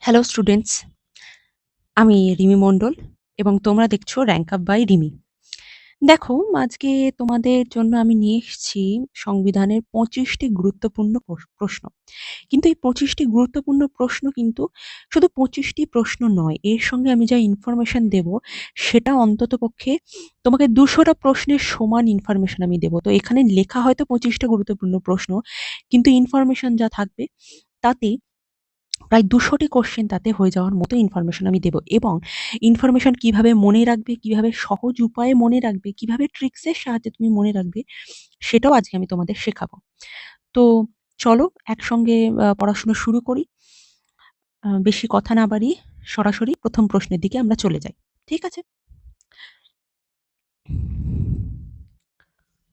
Hello students, আমি রিমি মণ্ডল এবং তোমরা দেখছো র‍্যাঙ্ক আপ বাই রিমি। দেখো, আজকে তোমাদের জন্য আমি নিয়ে এসেছি সংবিধানের ২৫টি গুরুত্বপূর্ণ প্রশ্ন। কিন্তু এই ২৫টি গুরুত্বপূর্ণ প্রশ্ন কিন্তু শুধু ২৫টি প্রশ্ন নয়, এর সঙ্গে আমি যা ইনফরমেশন দেব সেটা অন্ততপক্ষে তোমাকে ২০০টা প্রশ্নের সমান ইনফরমেশন আমি দেব। তো এখানে লেখা হয়তো ২৫টা গুরুত্বপূর্ণ প্রশ্ন, কিন্তু ইনফরমেশন যা থাকবে তাতে প্রায় ২০০টি কোশ্চেন তাতে হয়ে যাওয়ার মতো ইনফরমেশন আমি দেব, এবং ইনফরমেশন কিভাবে মনে রাখবে, কিভাবে সহজ উপায়ে মনে রাখবে, কিভাবে ট্রিক্সের সাহায্যে তুমি মনে রাখবে, সেটাও আজকে আমি তোমাদের শেখাবো। তো চলো একসঙ্গে পড়াশোনা শুরু করি। বেশি কথা না বাড়িয়ে সরাসরি প্রথম প্রশ্নের দিকে আমরা চলে যাই। ঠিক আছে?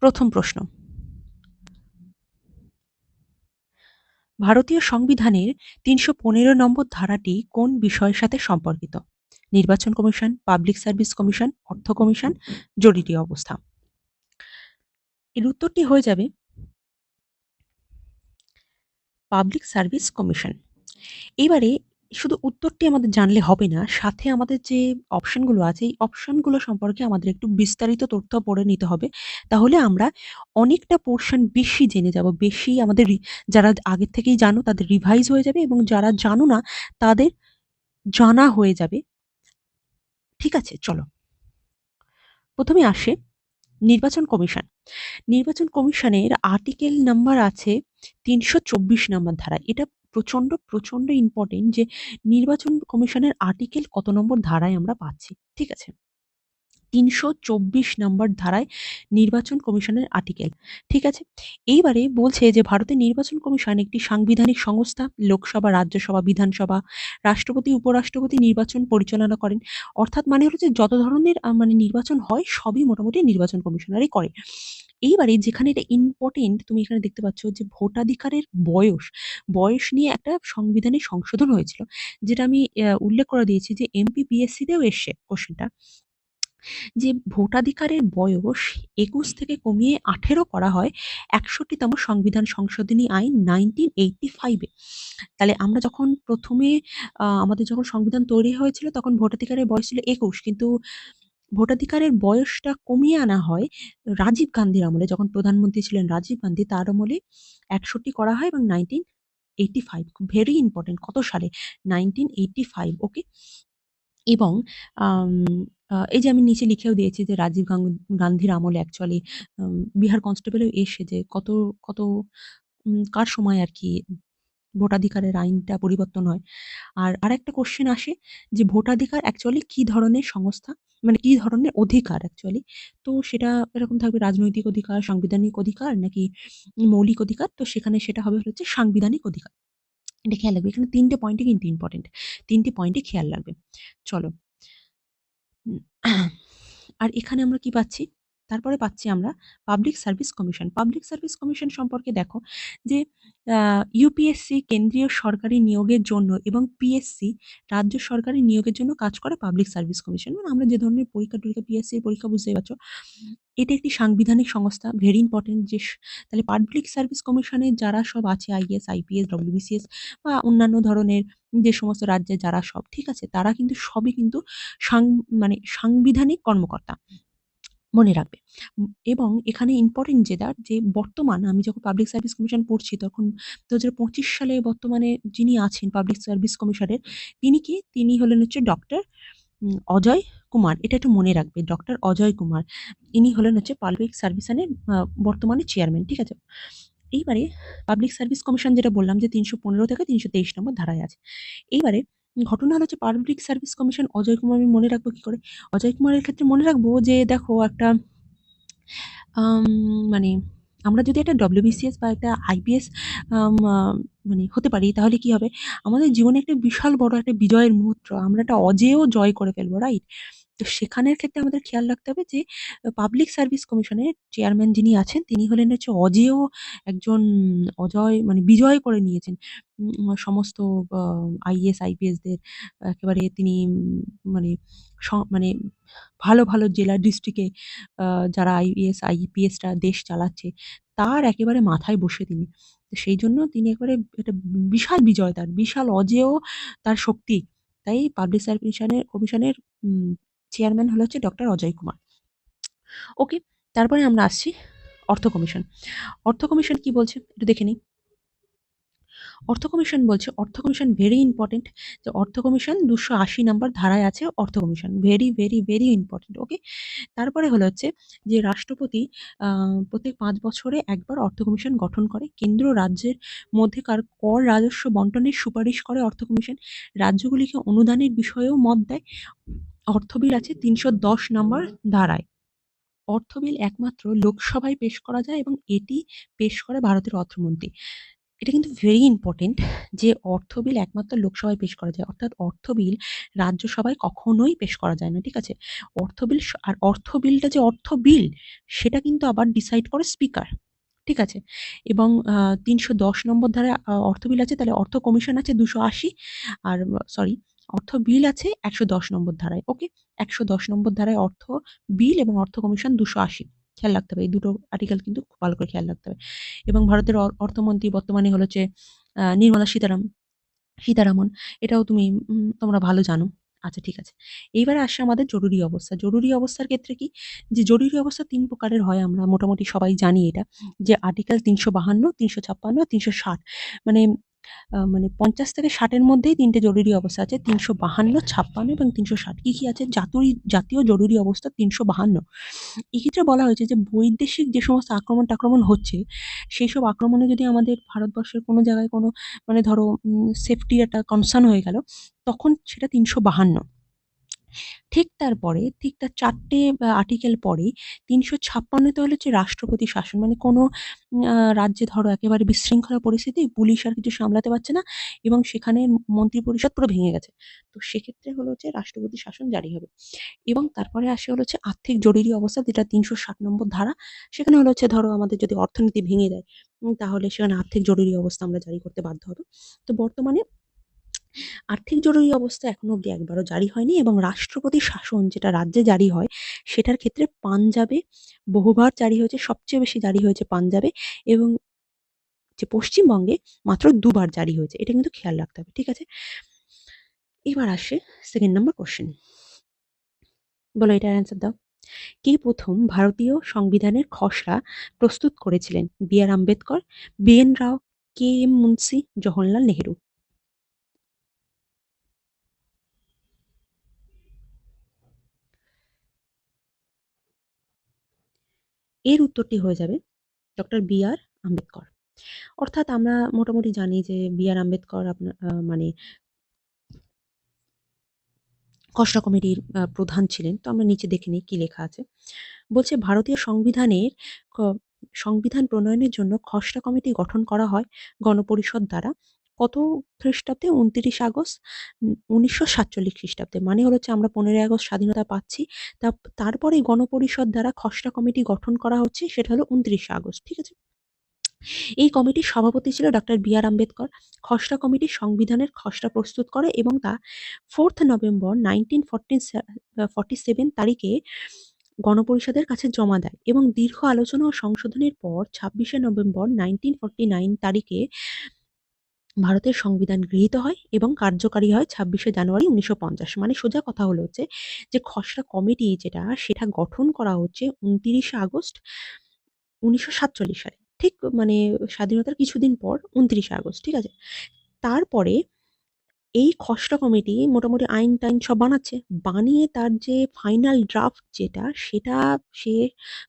প্রথম প্রশ্ন, ভারতীয় সংবিধানের ৩১৫ নম্বর ধারাটি কোন বিষয়ের সাথে সম্পর্কিত? নির্বাচন কমিশন, পাবলিক সার্ভিস কমিশন, অর্থ কমিশন, জরুরি অবস্থা। এর উত্তরটি হয়ে যাবে পাবলিক সার্ভিস কমিশন। এবারে শুধু উত্তরটি আমাদের জানলে হবে না, সাথে আমাদের যে অপশনগুলো আছে, এই অপশনগুলো সম্পর্কে আমাদের একটু বিস্তারিত তথ্য পড়ে নিতে হবে। তাহলে আমরা অনেকটা পোরশন বেশি জেনে যাব। বেশি আমাদের যারা আগের থেকেই জানো তাদের রিভাইজ হয়ে যাবে, এবং যারা জানো না তাদের জানা হয়ে যাবে। ঠিক আছে? চলো। প্রথমে আসে নির্বাচন কমিশন। নির্বাচন কমিশনের আর্টিকেল নাম্বার আছে ৩২৪ নম্বর ধারায়। এটা প্রচন্ড ইম্পর্টেন্ট যে নির্বাচন কমিশনের আর্টিকেল কত নম্বর ধারায় আমরা পাচ্ছি। ঠিক আছে? ৩২৪ নম্বর ধারায় নির্বাচন কমিশনের আর্টিকেল। ঠিক আছে? এইবারে বলছে যে ভারতের নির্বাচন কমিশন একটি সাংবিধানিক সংস্থা। লোকসভা, রাজ্যসভা, বিধানসভা, রাষ্ট্রপতি, উপরাষ্ট্রপতি নির্বাচন পরিচালনা করেন। অর্থাৎ মানে হলো যে যত ধরনের মানে নির্বাচন হয় সবই মোটামুটি নির্বাচন কমিশনারই করে। এইবারে যেখানে এটা ইম্পোর্টেন্ট, তুমি এখানে দেখতে পাচ্ছ যে ভোটাধিকারের বয়স নিয়ে একটা সাংবিধানিক সংশোধন হয়েছিল। যেটা আমি উল্লেখ করে দিয়েছি যে এমপিপিএসসি তেও এসছে কোশ্চেনটা। যে ভোটাধিকারের বয়স ২১ থেকে কমিয়ে ১৮ করা হয় ৬১তম সংবিধান সংশোধনী আইন 1985 এ। তাহলে আমরা যখন প্রথমে আমাদের যখন সংবিধান তৈরি হয়েছিল তখন ভোটাধিকারের বয়স ছিল ২১, কিন্তু ভোটাধিকারের বয়সটা কমিয়ে আনা হয় রাজীব গান্ধীর আমলে, যখন প্রধানমন্ত্রী ছিলেন রাজীব গান্ধী, তার আমলে ৬১ করা হয়, এবং 1985 ভেরি ইম্পোর্টেন্ট, কত সালে? 1985, ওকে? এবং আম এই যে আমি নিচে লিখেও দিয়েছি যে রাজীব গান্ধীর আমলে অ্যাকচুয়ালি বিহার কনস্টেবলেও এসে যে কত, কত কার সময় আরকি ভোটাধিকারের আইনটা পরিবর্তন হয়। আর আরেকটা কোয়েশ্চেন আসে যে ভোটাধিকার অ্যাকচুয়ালি কি ধরনের সংস্থা, মানে কি ধরনের অধিকার অ্যাকচুয়ালি? তো সেটা এরকম থাকবে রাজনৈতিক অধিকার, সাংবিধানিক অধিকার নাকি মৌলিক অধিকার? তো সেখানে সেটা হবে হচ্ছে সাংবিধানিক অধিকার। এটা খেয়াল রাখবে। এখানে ৩ টে পয়েন্টই কিন্তু ইম্পোর্টেন্ট। ৩ টে পয়েন্টই খেয়াল রাখবে। চলো। হুম, আর এখানে আমরা কি পাচ্ছি? তারপরে পাচ্ছি আমরা public service commission. Public service commission সম্পর্কে দেখো যে আ ইউপিএসসি কেন্দ্রীয় সরকারি নিয়োগের জন্য এবং পিএসসি রাজ্য সরকারি নিয়োগের জন্য কাজ করে পাবলিক সার্ভিস কমিশন। মানে আমরা যে ধরনের পরীক্ষা-টরীক্ষা, পিএসসির পরীক্ষা বুঝতেই পারছো। এটা একটি সাংবিধানিক সংস্থা, ভেরি ইম্পোর্টেন্ট যে তাহলে পাবলিক সার্ভিস কমিশনের যারা সব আছে আইএএস, আইপিএস, ডব্লিউবিসিএস বা অন্যান্য ধরনের যে সমস্ত রাজ্যে যারা সব, ঠিক আছে? তারা কিন্তু সবই কিন্তু সাং মানে সাংবিধানিক কর্মকর্তা। মনে রাখবে। এবং এখানে ইম্পোর্টেন্ট যেটা, যে বর্তমান আমি যখন পাবলিক সার্ভিস কমিশন পড়ছি তখন ২০২৫ সালে বর্তমানে যিনি আছেন পাবলিক সার্ভিস কমিশনের, তিনি কি? তিনি হলেন হচ্ছে ডক্টর অজয় কুমার। এটা একটু মনে রাখবে। ডক্টর অজয় কুমার। ইনি হলেন হচ্ছে পাবলিক সার্ভিসনের বর্তমানে চেয়ারম্যান। ঠিক আছে? এইবারে পাবলিক সার্ভিস কমিশন যেটা বললাম যে ৩১৫ থেকে ৩২৩ নম্বর ধারায় আছে। এইবারে ঘটনা হলো যে public service commission Ajay Kumar আমি মনে রাখবো কি করে? অজয় কুমারের ক্ষেত্রে মনে রাখবো যে দেখো একটা আম মানে আমরা যদি একটা ডব্লিউবিসিএস বা একটা আইপিএস আম আ মানে হতে পারি, তাহলে কি হবে? আমাদের জীবনে একটা বিশাল বড় একটা বিজয়ের মুহূর্ত। আমরা একটা অজেয় জয় করে ফেলবো, রাইট? তো সেখানের ক্ষেত্রে আমাদের খেয়াল রাখতে হবে যে পাবলিক সার্ভিস কমিশনের চেয়ারম্যান যিনি আছেন তিনি হলেন হচ্ছে অজেয় একজন, অজয় মানে বিজয় করে নিয়েছেন সমস্ত আ আইএএস, আইপিএসদের একেবারে তিনি মানে মানে ভালো, ভালো জেলা ডিস্ট্রিক্টে আ যারা আইএএস, আইপিএসরা দেশ চালাচ্ছে, তার একেবারে মাথায় বসে তিনি। তো সেই জন্য তিনি একেবারে একটা বিশাল বিজয় তার, বিশাল অজেয় তার শক্তি। তাই পাবলিক সার্ভিস কমিশনের চেয়ারম্যান হলো হচ্ছে ডক্টর অজয় কুমার। ওকে, তারপরে আমরা আসছি অর্থ কমিশন। অর্থ কমিশন কি বলছে একটু দেখে নিই। অর্থ কমিশন বলছে, অর্থ কমিশন ভেরি ইম্পর্টেন্ট। যে অর্থ কমিশন 280 নাম্বার ধারায় আছে অর্থ commission, very very very important. Okay, তারপরে হলো হচ্ছে যে রাষ্ট্রপতি প্রত্যেক 5 বছরে একবার অর্থ কমিশন গঠন করে। কেন্দ্র রাজ্যের মধ্যেকার কর রাজস্ব বন্টনের সুপারিশ করে অর্থ কমিশন। রাজ্যগুলিকে অনুদানের বিষয়েও মত দেয়। অর্থ বিল আছে 310 নম্বর ধারায়। অর্থ বিল একমাত্র লোকসভায় পেশ করা যায় এবং এটি পেশ করে ভারতের অর্থমন্ত্রী। এটা কিন্তু ভেরি ইম্পর্টেন্ট যে অর্থ বিল একমাত্র লোকসভায় পেশ করা যায়, অর্থাৎ অর্থ বিল রাজ্যসভায় কখনোই পেশ করা যায় না, ঠিক আছে? অর্থ বিল আর অর্থ বিলটা যে অর্থ বিল সেটা কিন্তু আবার ডিসাইড করে স্পিকার, ঠিক আছে? এবং ৩১০ নম্বর ধারায় অর্থ বিল আছে, তাহলে অর্থ কমিশন আছে ২৮০, আর সরি, অর্থ বিল আছে ১১০ নম্বর ধারায়। ওকে, ১১০ নম্বর ধারায় অর্থ বিল এবং অর্থ কমিশন ২৮০। খেয়াল রাখতে হবে, এই দুটো আর্টিকেল কিন্তু খুব ভালো করে খেয়াল রাখতে হবে। এবং ভারতের অর্থমন্ত্রী বর্তমানে হলো যে নির্মলা সীতারামন। এটাও তোমরা ভালো জানো। আচ্ছা, ঠিক আছে। এইবারে আসছে আমাদের জরুরি অবস্থা। জরুরি অবস্থার ক্ষেত্রে কি? যে জরুরি অবস্থা ৩ প্রকারের হয়, আমরা মোটামুটি সবাই জানি এটা। যে আর্টিকেল ৩৫২, ৩৫৬ আর ৩৬০। মানে ৫০ থেকে ৬০ এর মধ্যেই ৩ টে জরুরি অবস্থা আছে। ৩৫২, ৫৬ এবং ৩৬০। কি আছে? জাতীয় জরুরি অবস্থা ৩৫২। এক্ষেত্রে বলা হয়েছে যে বৈদেশিক যে সমস্ত আক্রমণ-টাক্রমণ হচ্ছে, সেইসব আক্রমণে যদি আমাদের ভারতবর্ষের কোনো জায়গায় কোনো ধরো সেফটির একটা কনসার্ন হয়ে গেল, তখন সেটা ৩৫২। ঠিক তারপরে, ঠিক তার ৪ টে আর্টিকেল পরেই ৩৫৬ তে হলো হচ্ছে রাষ্ট্রপতি শাসন। মানে কোনো রাজ্যে ধরো একেবারে বিশৃঙ্খলা পরিস্থিতি, পুলিশ আর কিছু সামলাতে পারছে না এবং সেখানে মন্ত্রিপরিষদ পুরো ভেঙে গেছে। তো সেক্ষেত্রে হলো হচ্ছে রাষ্ট্রপতি শাসন জারি হবে। এবং তারপরে আসে হলো হচ্ছে আর্থিক জরুরি অবস্থা, যেটা ৩৬০ নম্বর ধারা। সেখানে হলো হচ্ছে ধরো আমাদের যদি অর্থনীতি ভেঙে যায়, তাহলে সেখানে আর্থিক জরুরি অবস্থা আমরা জারি করতে বাধ্য হব। তো বর্তমানে আর্থিক জরুরি অবস্থা এখনো অব্দি একবারও জারি হয়নি এবং রাষ্ট্রপতি শাসন যেটা রাজ্যে জারি হয়, সেটার ক্ষেত্রে পাঞ্জাবে বহুবার জারি হয়েছে, সবচেয়ে বেশি জারি হয়েছে পাঞ্জাবে, এবং যে পশ্চিমবঙ্গে মাত্র ২ বার জারি হয়েছে। এটা কিন্তু খেয়াল রাখতে হবে, ঠিক আছে? এবার আসে সেকেন্ড নাম্বার কোয়েশ্চেন। বলো এটার অ্যান্সার দাও। কে প্রথম ভারতীয় সংবিধানের খসড়া প্রস্তুত করেছিলেন? বি আর আম্বেদকর, বি এন রাও, কে এম মুন্সি, জওহরলাল নেহেরু। এর উত্তরটি হয়ে যাবে ডক্টর বি আর আম্বেদকর। অর্থাৎ আমরা মোটামুটি জানি যে বি আর আম্বেদকর আপনার মানে খসড়া কমিটির প্রধান ছিলেন। তো আমরা নিচে দেখে নিই কি লেখা আছে। বলছে ভারতীয় সংবিধানের ক সংবিধান প্রণয়নের জন্য খসড়া কমিটি গঠন করা হয় গণপরিষদ দ্বারা। কত খ্রিস্টাব্দে? ২৯ আগস্ট ১৯৪৭ খ্রিস্টাব্দে। মানে হলো হচ্ছে আমরা ১৫ই আগস্ট স্বাধীনতা পাচ্ছি। তা তারপরে গণপরিষদ দ্বারা খসড়া কমিটি গঠন করা হচ্ছে, সেটা হলো ২৯শে আগস্ট। ঠিক আছে? এই কমিটির সভাপতি ছিল ডক্টর বি আর আম্বেদকর। খসড়া কমিটি সংবিধানের খসড়া প্রস্তুত করে এবং তা 4th নভেম্বর 1947 তারিখে গণপরিষদের কাছে জমা দেয় এবং দীর্ঘ আলোচনা ও সংশোধনের পর 26শে নভেম্বর 1949 তারিখে ভারতের সংবিধান গৃহীত হয় এবং কার্যকারী হয় 26শে জানুয়ারি 1950। মানে সোজা কথা হলো হচ্ছে যে খসড়া কমিটি যেটা, সেটা গঠন করা হচ্ছে 29শে আগস্ট ১৯৪৭ সালে। ঠিক মানে স্বাধীনতার কিছুদিন পর ২৯শে আগস্ট, ঠিক আছে? তারপরে এই খসড়া কমিটি মোটামুটি আইন-টাইন সব বানাচ্ছে। বানিয়ে তার যে ফাইনাল ড্রাফট যেটা, সেটা সে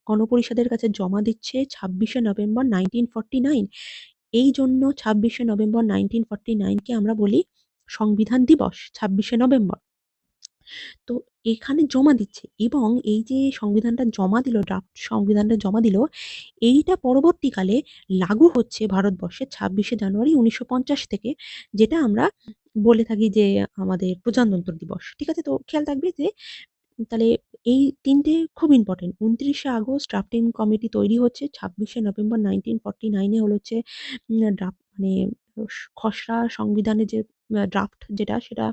গণপরিষদের কাছে জমা দিচ্ছে ২৬শে নভেম্বর 1949। এইজন্য ২৬শে নভেম্বর 1949 কে আমরা বলি সংবিধান দিবস, ২৬শে নভেম্বর। তো এখানে জমা দিচ্ছে এবং এই যে সংবিধানটা জমা দিল, ড্রাফট সংবিধানটা জমা দিল, এইটা পরবর্তীকালে লাগু হচ্ছে ভারতবর্ষে ২৬শে জানুয়ারি ১৯৫০ থেকে, যেটা আমরা বলে থাকি যে আমাদের প্রজাতন্ত্র দিবস। ঠিক আছে? তো খেয়াল রাখবে যে তাহলে এই ৩ টে খুব ইম্পোর্টেন্ট। ২৯শে আগস্ট ড্রাফটিং কমিটি তৈরি হচ্ছে, ২৬শে নভেম্বর 1949 এ হলো হচ্ছে ড্রাফট মানে খসড়া সংবিধানের যে ড্রাফট যেটা, সেটা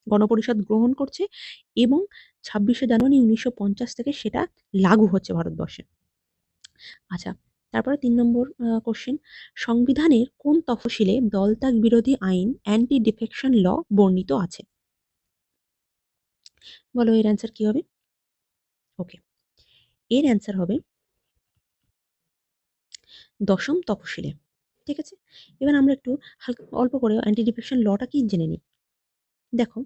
গণপরিষদ গ্রহণ করছে এবং ২৬শে জানুয়ারি ১৯৫০ থেকে সেটা লাগু হচ্ছে ভারতবর্ষে। আচ্ছা, তারপরে ৩ নম্বর কোয়েশ্চেন, সংবিধানের কোন তফসিলে দলত্যাগ বিরোধী আইন অ্যান্টি ডিফেকশন ল বর্ণিত আছে? বলো এর অ্যান্সার কি হবে? ওকে, এর অ্যান্সার হবে ১০ম তফসিলে। ঠিক আছে? এবার আমরা একটু হালকা অল্প করে অ্যান্টি ডিফেকশন লটা কি জেনে নিই। দেখো,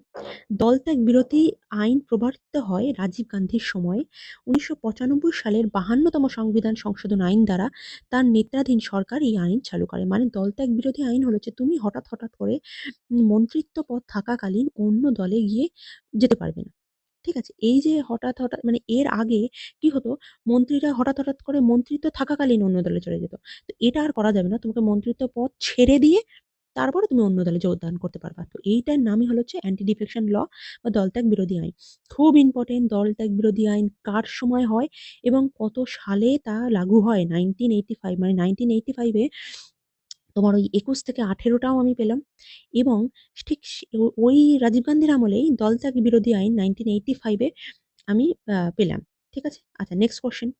দলত্যাগ বিরোধী আইন প্রবর্তিত হয় রাজীব গান্ধীর সময়ে ১৯৯৫ সালের ৫২তম সংবিধান সংশোধন আইন দ্বারা তার নেতৃত্বাধীন সরকার এই আইন চালু করে। মানে দলত্যাগ বিরোধী আইন হলো যে তুমি হঠাৎ করে মন্ত্রিত্ব পদ থাকাকালীন অন্য দলে গিয়ে যেতে পারবে না। ঠিক আছে? এই যে হঠাৎ মানে এর আগে কি হতো, মন্ত্রীরা হঠাৎ করে মন্ত্রিত্ব থাকাকালীন অন্য দলে চলে যেত। তো এটা আর করা যাবে না। তোমাকে মন্ত্রিত্ব পদ ছেড়ে দিয়ে তারপরে তুমি অন্য দলে যোগদান করতে পারবা। তো এইটার নামই হলো হচ্ছে অ্যান্টি ডিফেকশন ল বা দলত্যাগ বিরোধী আইন। খুব ইম্পোর্টেন্ট, দলত্যাগ বিরোধী আইন কার সময় হয় এবং কত সালে তা লাগু হয়? 1985, মানে 1985 এ তোমার ওই ২১ থেকে ১৮ টাও আমি পেলাম এবং ঠিক ওই রাজীব গান্ধীর আমলেই দলত্যাগ বিরোধী আইন 1985 এ আমি পেলাম। ঠিক আছে? আচ্ছা, নেক্সট কোয়েশ্চেন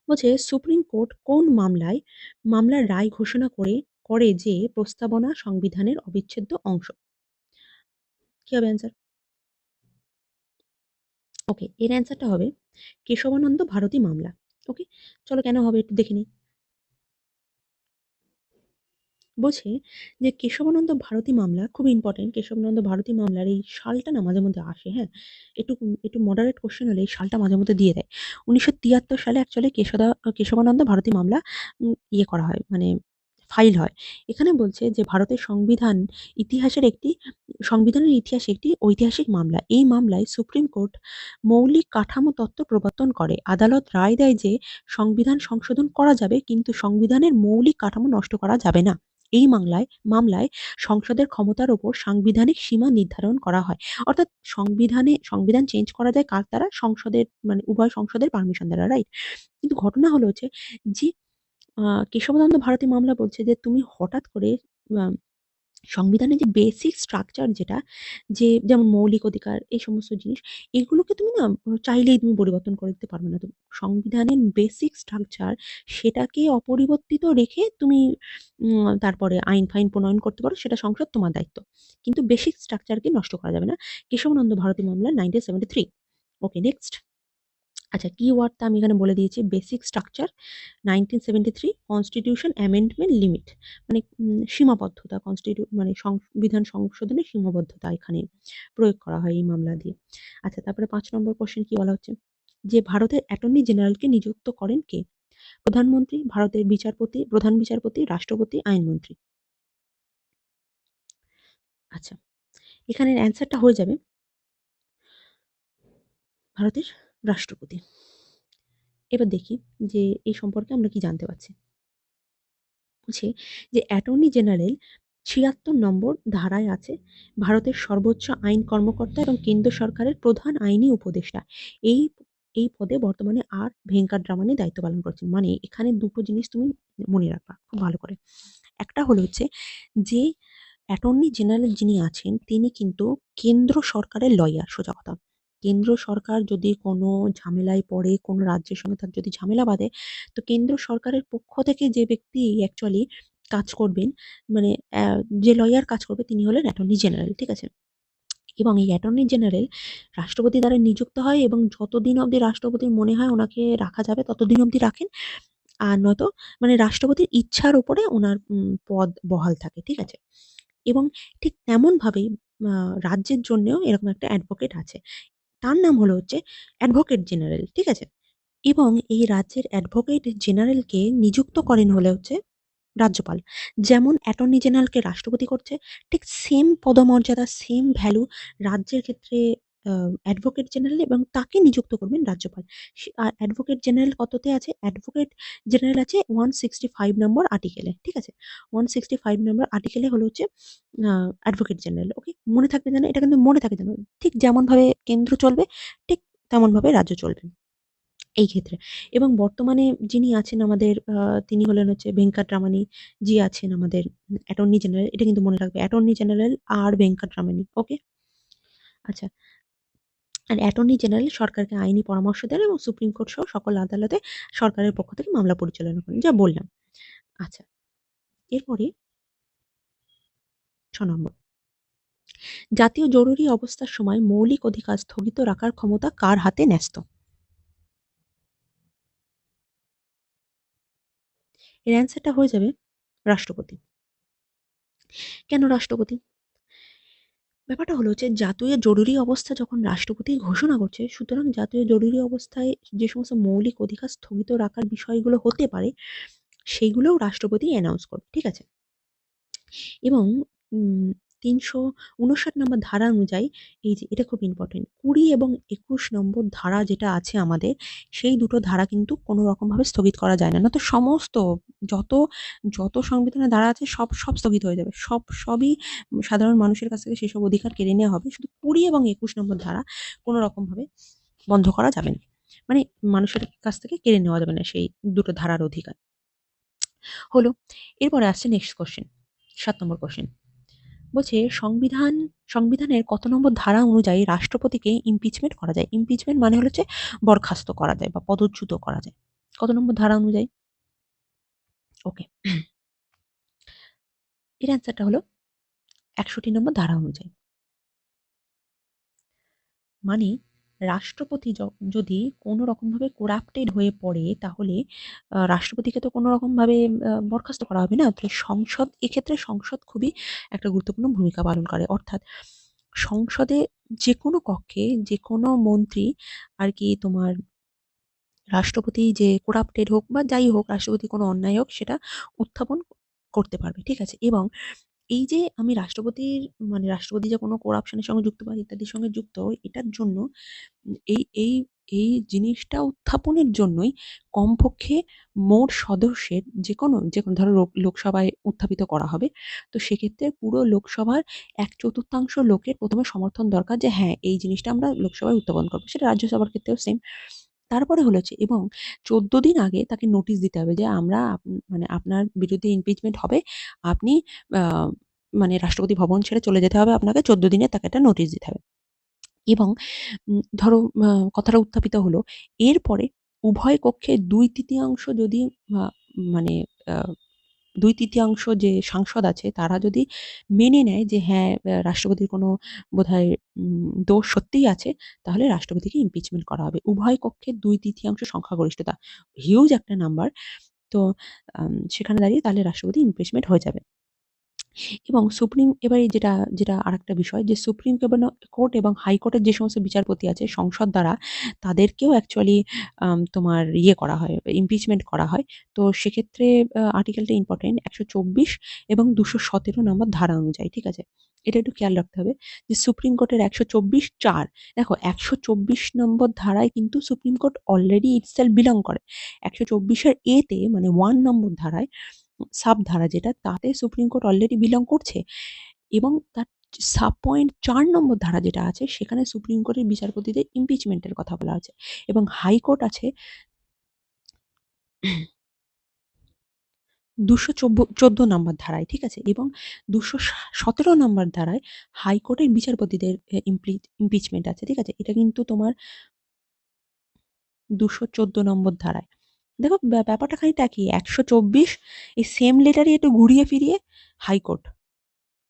বলছে, সুপ্রিম কোর্ট কোন মামলার রায় ঘোষণা করে যে প্রস্তাবনা সংবিধানের অবিচ্ছেদ্য অংশ? কি হবে অ্যান্সার? ওকে, এর অ্যান্সারটা হবে কেশবানন্দ ভারতী মামলা। ওকে, চলো কেন হবে একটু দেখে নিই। বলছে যে কেশবানন্দ ভারতী মামলা খুব ইম্পর্টেন্ট। কেশবানন্দ ভারতী মামলার এই সালটা না মাঝে মধ্যে আসে, হ্যাঁ? একটু একটু মডারেট কোয়েশ্চেন হলে এই সালটা মাঝে মধ্যে দিয়ে দেয়। ১৯৭৩ সালে অ্যাকচুয়ালি কেশবানন্দ ভারতী মামলা করা হয়, মানে ফাইল হয়। এখানে বলছে যে সংবিধানের ইতিহাসে একটি ঐতিহাসিক মামলা। এই মামলায় সুপ্রিম কোর্ট মৌলিক কাঠামো তত্ত্ব প্রবর্তন করে। আদালত রায় দেয় যে সংবিধান সংশোধন করা যাবে কিন্তু সংবিধানের মৌলিক কাঠামো নষ্ট করা যাবে না। এই মামলায় সংসদের ক্ষমতার উপর সাংবিধানিক সীমা নির্ধারণ করা হয়। অর্থাৎ সংবিধান চেঞ্জ করা যায় কার দ্বারা? সংসদের, মানে উভয় সংসদের পারমিশন দ্বারা, রাইট? কিন্তু ঘটনা হলো হচ্ছে যে আ কেশবানন্দ ভারতী মামলা বলছে যে তুমি হঠাৎ করে আ সংবিধানের যে বেসিক স্ট্রাকচার যেটা, যে যেমন মৌলিক অধিকার এই সমস্ত জিনিস, এগুলোকে তুমি না চাইলেই তুমি পরিবর্তন করে দিতে পারবে না। তো সংবিধানের বেসিক স্ট্রাকচার সেটাকে অপরিবর্তিত রেখে তুমি তারপরে আইন-ফাইন প্রণয়ন করতে পারো, সেটা সংসদ তোমার দায়িত্ব। কিন্তু বেসিক স্ট্রাকচারকে নষ্ট করা যাবে না। কেশবানন্দ ভারতী মামলা 1973। ওকে, নেক্সট। আচ্ছা, কিওয়ার্ডটা আমি এখানে বলে দিয়েছি, basic structure, 1973 constitution amendment limit, মানে সীমাবদ্ধতা, মানে সংবিধান সংশোধনের সীমাবদ্ধতা এখানে প্রয়োগ করা হয় এই মামলা দিয়ে। আচ্ছা, তারপরে ৫ নম্বর কোয়েশ্চেন কি বলা হচ্ছে? যে ভারতের অ্যাটর্নি জেনারেলকে নিযুক্ত করেন কে? প্রধানমন্ত্রী, ভারতের প্রধান বিচারপতি, রাষ্ট্রপতি, আইনমন্ত্রী। আচ্ছা, এখানের অ্যান্সারটা হয়ে যাবে ভারতের রাষ্ট্রপতি। এবার দেখি যে এই সম্পর্কে আমরা কি জানতে পারছি। বলছে যে অ্যাটর্নি জেনারেল ৭৬ নম্বর ধারায় আছে, ভারতের সর্বোচ্চ আইন কর্মকর্তা এবং কেন্দ্র সরকারের প্রধান আইনি উপদেষ্টা। এই এই পদে বর্তমানে আর ভেঙ্কটরামানি দায়িত্ব পালন করছেন। মানে এখানে দুটো জিনিস তুমি মনে রাখবা খুব ভালো করে। একটা হলো হচ্ছে যে অ্যাটর্নি জেনারেল যিনি আছেন তিনি কিন্তু কেন্দ্র সরকারের লয়ার, সোজা কথা। কেন্দ্র সরকার যদি কোনো ঝামেলায় পড়ে, কোনো রাজ্যের সঙ্গে তার যদি ঝামেলা বাধে, তো কেন্দ্র সরকারের পক্ষ থেকে যে ব্যক্তি অ্যাকচুয়ালি কাজ করবেন, মানে যে লয়ার কাজ করবে তিনি হলেন অ্যাটর্নি জেনারেল। ঠিক আছে? এবং এই অ্যাটর্নি জেনারেল রাষ্ট্রপতি দ্বারা নিযুক্ত হয় এবং যতদিন অবধি রাষ্ট্রপতির মনে হয় ওনাকে রাখা যাবে ততদিন অবধি রাখেন। আর নয়তো মানে রাষ্ট্রপতির ইচ্ছার উপরে উনার পদ বহাল থাকে। ঠিক আছে? এবং ঠিক তেমনভাবেই আ রাজ্যের জন্যেও এরকম একটা অ্যাডভোকেট আছে। তার নাম হলো হচ্ছে অ্যাডভোকেট জেনারেল। ঠিক আছে? এবং এই রাজ্যের অ্যাডভোকেট জেনারেলকে নিযুক্ত করেন হলে হচ্ছে রাজ্যপাল। যেমন অ্যাটর্নি জেনারেলকে রাষ্ট্রপতি করছে, ঠিক সেম পদমর্যাদা, সেম ভ্যালু রাজ্যের ক্ষেত্রে আ অ্যাডভোকেট জেনারেল এবং তাকে নিযুক্ত করবেন রাজ্যপাল। আর অ্যাডভোকেট জেনারেল কততে আছে? অ্যাডভোকেট জেনারেল আছে 165 নম্বর আর্টিকেলে। ঠিক আছে? 165 নম্বর আর্টিকেলে হলো হচ্ছে আ অ্যাডভোকেট জেনারেল। ওকে? মনে থাকবে যেন, এটা কিন্তু মনে থাকে যেন। ঠিক যেমনভাবে কেন্দ্র চলবে, ঠিক তেমনভাবে রাজ্য চলবে। এই ক্ষেত্রে। এবং বর্তমানে যিনি আছেন আমাদের তিনি হলেন হচ্ছে ভেঙ্কটরামানি জি আছেন আমাদের অ্যাটর্নি জেনারেল। এটা কিন্তু মনে রাখবে। অ্যাটর্নি জেনারেল আর ভেঙ্কটরামানি। ওকে? আচ্ছা, আর অ্যাটর্নি জেনারেল সরকারকে আইনি পরামর্শ দেন এবং সুপ্রিম কোর্ট সহ সকল আদালতে সরকারের পক্ষ থেকে মামলা পরিচালনা করেন, যা বললাম। আচ্ছা, এরপরে ৬ নম্বর, জাতীয় জরুরি অবস্থার সময় মৌলিক অধিকার স্থগিত রাখার ক্ষমতা কার হাতে ন্যস্ত? এর অ্যান্সারটা হয়ে যাবে রাষ্ট্রপতি। কেন রাষ্ট্রপতি? ব্যাপারটা হলো যে জাতীয় জরুরি অবস্থা যখন রাষ্ট্রপতি ঘোষণা করছে, সুতরাং জাতীয় জরুরি অবস্থায় যে সমস্ত মৌলিক অধিকার স্থগিত রাখার বিষয়গুলো হতে পারে, সেইগুলোও রাষ্ট্রপতি অ্যানাউন্স করবে। ঠিক আছে? এবং ৩৫৯ নম্বর ধারা অনুযায়ী, এই যে এটা খুব ইম্পোর্টেন্ট, ২০ এবং ২১ নম্বর ধারা যেটা আছে আমাদের, সেই দুটো ধারা কিন্তু কোনো রকমভাবে স্থগিত করা যায় না। নয়তো সমস্ত যত, যত সংবিধানের ধারা আছে সব স্থগিত হয়ে যাবে। সবই সাধারণ মানুষের কাছ থেকে সেসব অধিকার কেড়ে নেওয়া হবে। শুধু ২০ এবং ২১ নম্বর ধারা কোনো রকমভাবে বন্ধ করা যাবে না। মানে মানুষের কাছ থেকে কেড়ে নেওয়া যাবে না সেই দুটো ধারার অধিকার। হলো। এরপরে আসছে নেক্সট কোয়েশ্চেন, ৭ নম্বর কোয়েশ্চেন। বলছে সংবিধানের কত নম্বর ধারা অনুযায়ী রাষ্ট্রপতিকে ইমপিচমেন্ট করা যায়? ইমপিচমেন্ট মানে হচ্ছে বরখাস্ত করা যায় বা পদচ্যুত করা যায়। কত নম্বর ধারা অনুযায়ী? ওকে। এর অ্যান্সারটা হলো ৬১ নম্বর ধারা অনুযায়ী। মানে রাষ্ট্রপতি যদি কোনো রকমভাবে করাপ্টেড হয়ে পড়ে, তাহলে রাষ্ট্রপতিকে তো কোনো রকমভাবে বরখাস্ত করা হবে না। তো সংসদ, এক্ষেত্রে সংসদ খুবই একটা গুরুত্বপূর্ণ ভূমিকা পালন করে। অর্থাৎ সংসদে যেকোনো কক্ষে যেকোনো মন্ত্রী আরকি তোমার রাষ্ট্রপতি যে করাপ্টেড হোক বা যাই হোক, রাষ্ট্রপতি কোনো অন্যায় হোক সেটা উত্থাপন করতে পারবে। ঠিক আছে? এবং এই যে আমি রাষ্ট্রপতির, মানে রাষ্ট্রপতি যে কোনো করাপশন এর সঙ্গে যুক্ত বা ইত্যাদির সঙ্গে যুক্ত, এটার জন্য এই এই এই জিনিসটা উত্থাপনের জন্যই কমপক্ষে মোট সদস্যের যেকোনো ধরো লোকসভায় উত্থাপিত করা হবে। তো সেক্ষেত্রে পুরো লোকসভার ১/৪ লোকের ১ম এ সমর্থন দরকার যে হ্যাঁ, এই জিনিসটা আমরা লোকসভায় উত্থাপন করব। সেটা রাজ্যসভার ক্ষেত্রেও সেম। তারপরে হলো এবং ১৪ দিন আগে তাকে নোটিশ দিতে হবে যে আমরা মানে আপনার বিরুদ্ধে ইমপিচমেন্ট হবে। আপনি আ মানে রাষ্ট্রপতি ভবন ছেড়ে চলে যেতে হবে আপনাকে, ১৪ দিনে তাকে একটা নোটিশ দিতে হবে। এবং ধরো কথাটা উত্থাপিত হলো। এরপরে উভয় কক্ষে ২/৩ যদি আ মানে আ ২/৩ যে সাংসদ আছে তারা যদি মেনে নেয় যে হ্যাঁ, রাষ্ট্রপতির কোনো বোধহয় দোষ সত্যিই আছে, তাহলে রাষ্ট্রপতিকে ইমপিচমেন্ট করা হবে। উভয় কক্ষের ২/৩ সংখ্যাগরিষ্ঠতা। হিউজ একটা নাম্বার। তো সেখানে দাঁড়িয়ে তাহলে রাষ্ট্রপতি ইমপিচমেন্ট হয়ে যাবে। এবং এবারে যেটা আরেকটা বিষয়, যে সুপ্রিম কোর্ট এবং হাইকোর্টের যে সমস্ত বিচারপতি আছে সংসদ দ্বারা, তাদেরকেও অ্যাকচুয়ালি তোমার করা হয়, ইমপিচমেন্ট করা হয়। তো সেক্ষেত্রে আর্টিকেলটা ইম্পোর্টেন্ট, ১২৪ এবং ২১৭ নম্বর ধারা অনুযায়ী। ঠিক আছে? এটা একটু খেয়াল রাখতে হবে যে সুপ্রিম কোর্টের ১২৪ দেখো ১২৪ নম্বর ধারায় কিন্তু supreme court already itself belong করে। ১২৪ এর তে মানে ১ নম্বর ধারায়, সাব ধারা যেটা, তাতে সুপ্রিম কোর্ট অলরেডি বিলং করছে। এবং তার সাব পয়েন্ট ৪ নম্বর ধারা যেটা আছে, সেখানে সুপ্রিম কোর্টের বিচারপতিদের ইমপিচমেন্টের কথা বলা আছে। এবং হাইকোর্ট আছে ২১৪ নম্বর ধারায়। ঠিক আছে? এবং ২১৭ নম্বর ধারায় হাইকোর্টের বিচারপতিদের ইমপিচমেন্ট আছে। ঠিক আছে? এটা কিন্তু তোমার ২১৪ নম্বর ধারায়। দেখো ব্যাপারটা খানিকটা একই। ১২৪ এই সেম লেটারই একটু ঘুরিয়ে ফিরিয়ে হাইকোর্ট।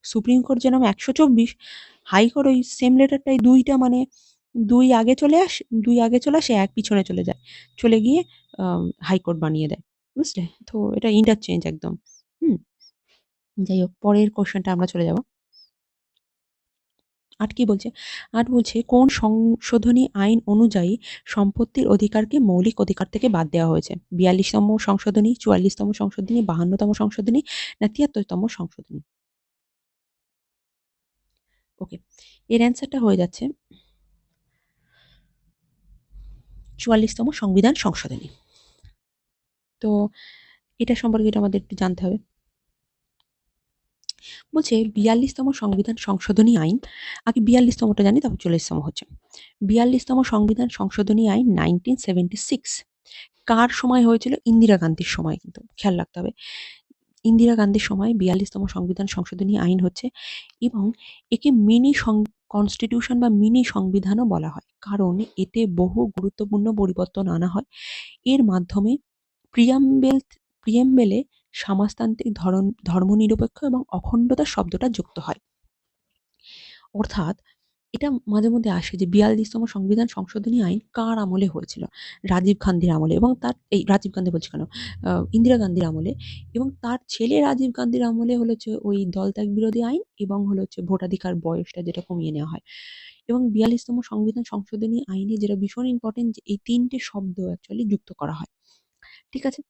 সুপ্রিম কোর্ট যেরকম ১২৪, হাইকোর্ট ওই সেম লেটারটাই ২ টা মানে ২ আগে চলে ২ আগে চলে আসে, ১ পিছনে চলে যায়। চলে গিয়ে হাইকোর্ট বানিয়ে দেয়। বুঝলে? তো এটা ইন্টারচেঞ্জ একদম। হুম? যাই হোক, পরের কোয়েশ্চেনটা আমরা চলে যাব। ৮ কি বলছে? ৮ বলছে কোন সংশোধনী আইন অনুযায়ী সম্পত্তির অধিকারকে মৌলিক অধিকার থেকে বাদ দেওয়া হয়েছে? ৪২তম সংশোধনী, ৪৪তম সংশোধনী, ৫২তম সংশোধনী না ৭৩তম সংশোধনী? ওকে। এর অ্যান্সারটা হয়ে যাচ্ছে ৪৪তম সংবিধান সংশোধনী। তো এটা সম্পর্কে এটা আমাদের একটু জানতে হবে। বলছে ৪২তম সংবিধান সংশোধনী আইন, আগে ৪২তমটা জানি তারপর ৪৪তম হচ্ছে। ৪২তম সংবিধান সংশোধনী আইন 1976 কার সময় হয়েছিল? ইন্দিরা গান্ধীর সময়, কিন্তু খেয়াল রাখতে হবে। ইন্দিরা গান্ধীর সময় ৪২তম সংবিধান সংশোধনী আইন হচ্ছে এবং একে কনস্টিটিউশন বা মিনি সংবিধানও বলা হয়, কারণ এতে বহু গুরুত্বপূর্ণ পরিবর্তন আনা হয়। এর মাধ্যমে প্রিয়াম্বেল প্রিয়েম্বেলে সমাজতান্ত্রিক ধর্মনিরপেক্ষ এবং অখণ্ডতা শব্দটা যুক্ত হয়। অর্থাৎ এটা মাঝে মধ্যে আসে যে ৪২তম সংবিধান সংশোধনী আইন কার আমলে হয়েছিল? রাজীব গান্ধীর আমলে, এবং রাজীব গান্ধী বলছি কেন? ইন্দিরা গান্ধীর আমলে, এবং তার ছেলে রাজীব গান্ধীর আমলে হলো হচ্ছে ওই দলত্যাগ বিরোধী আইন, এবং হলো হচ্ছে ভোটাধিকার বয়সটা যেটা কমিয়ে নেওয়া হয়। এবং ৪২তম সংবিধান সংশোধনী আইনে যেটা ভীষণ ইম্পোর্টেন্ট, যে এই ৩ টে শব্দ অ্যাকচুয়ালি যুক্ত করা হয়। ঠিক আছে?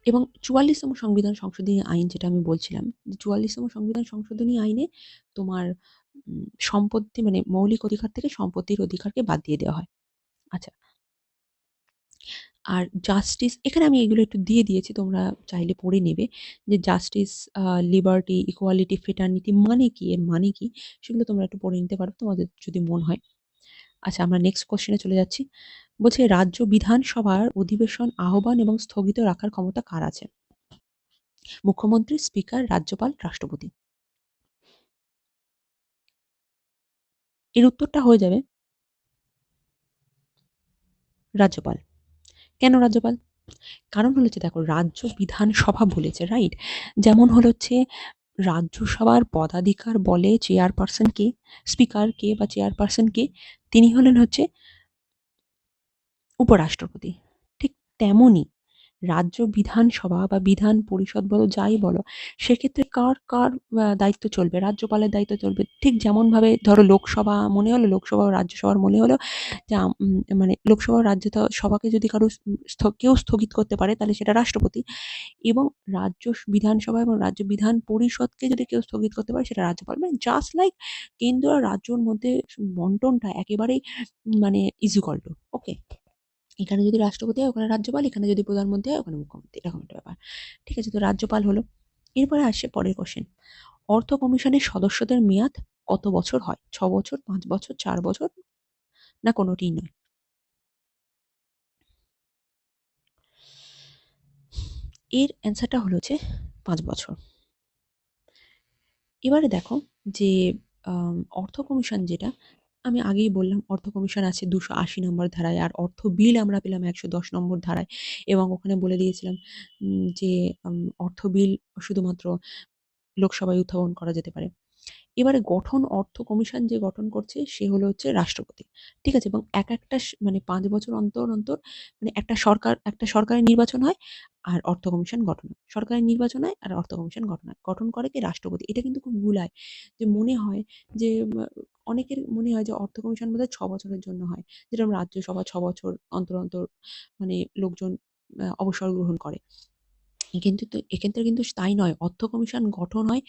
এবং ৪৪তম সংবিধান সংশোধনী আইন যেটা আমি বলছিলাম, যে ৪৪তম সংবিধান সংশোধনী আইনে তোমার সম্পত্তি মানে মৌলিক অধিকার থেকে সম্পত্তির অধিকারকে বাদ দিয়ে দেওয়া হয়। আচ্ছা, আর জাস্টিস, এখানে আমি এগুলো একটু দিয়ে দিয়েছি, তোমরা চাইলে পড়ে নেবে যে জাস্টিস, লিবার্টি, ইকুয়ালিটি, ফ্রেটার্নিটি মানে কি, এর মানে কি, সেগুলো তোমরা একটু পড়ে নিতে পারো তোমাদের যদি মন হয়। আচ্ছা, আমরা নেক্সট কোশ্চেনে চলে যাচ্ছি। বলছে রাজ্য বিধানসভার অধিবেশন আহ্বান এবং স্থগিত রাখার ক্ষমতা কার আছে? মুখ্যমন্ত্রী, স্পিকার, রাজ্যপাল, রাষ্ট্রপতি। এর উত্তরটা হয়ে যাবে রাজ্যপাল। কেন রাজ্যপাল? কারণ হলো যে দেখো, রাজ্য বিধানসভা বলেছে, রাইট? যেমন হলো হচ্ছে রাজ্যসভার পদাধিকার বলে চেয়ারপারসন কে, স্পিকার কে বা চেয়ারপারসন কে, তিনি হলেন হচ্ছে উপরাষ্ট্রপতি। ঠিক তেমনই রাজ্য বিধানসভা বা বিধান পরিষদ বলো যাই বলো, সেক্ষেত্রে কার কার দায়িত্ব চলবে? রাজ্যপালের দায়িত্ব চলবে। ঠিক যেমনভাবে ধরো লোকসভা মনে হলো, লোকসভা ও রাজ্যসভার মনে হলো যে মানে লোকসভা ও রাজ্যসভাকে যদি কারো কেউ স্থগিত করতে পারে তাহলে সেটা রাষ্ট্রপতি, এবং বিধানসভা এবং রাজ্য বিধান পরিষদকে যদি কেউ স্থগিত করতে পারে সেটা রাজ্যপাল। মানে জাস্ট লাইক কেন্দ্র আর রাজ্যর মধ্যে বন্টনটা একেবারেই মানে ইজ ইকুয়াল টু, ওকে? এখানে যদি রাষ্ট্রপতি হয় ওখানে রাজ্যপাল, এখানে যদি প্রধানমন্ত্রী হয় ওখানে মুখ্যমন্ত্রী, এরকম একটা ব্যাপার। ঠিক আছে? তো রাজ্যপাল হলো। এরপরে আসছে পরের কোশ্চেন। অর্থ কমিশনের সদস্যদের মেয়াদ কত বছর হয়? ৬ বছর, ৫ বছর, ৪ বছর, না কোনোটিই নয়? এর অ্যান্সারটা হলো যে ৫ বছর। এবারে দেখো যে অর্থ কমিশন যেটা আমি আগেই বললাম, অর্থ কমিশন আছে ২৮০ নম্বর ধারায়, আর অর্থ বিল আমরা পেলাম ১১০ নম্বর ধারায়, এবং ওখানে বলে দিয়েছিলাম যে অর্থ বিল শুধুমাত্র লোকসভায় উত্থাপন করা যেতে পারে। এবারে অর্থ কমিশন যে গঠন করছে সে হলো হচ্ছে রাষ্ট্রপতি। ঠিক আছে? এবং একটা মানে ৫ বছর অন্তর, অন্তর মানে একটা সরকারের নির্বাচন হয় আর অর্থ কমিশন গঠন হয়। সরকারের নির্বাচন হয় আর অর্থ কমিশন গঠন হয়। গঠন করে কে? রাষ্ট্রপতি। এটা কিন্তু খুব ভুল হয়। যে মনে হয় যে অনেকের মনে হয় যে অর্থ কমিশন বোধহয় ৬ বছরের জন্য হয়। যেরকম রাজ্যসভা ৬ বছর অন্তর, অন্তর মানে লোকজন অবসর গ্রহণ করে। এক্ষেত্রে কিন্তু তাই নয়। অর্থ কমিশন গঠন হয়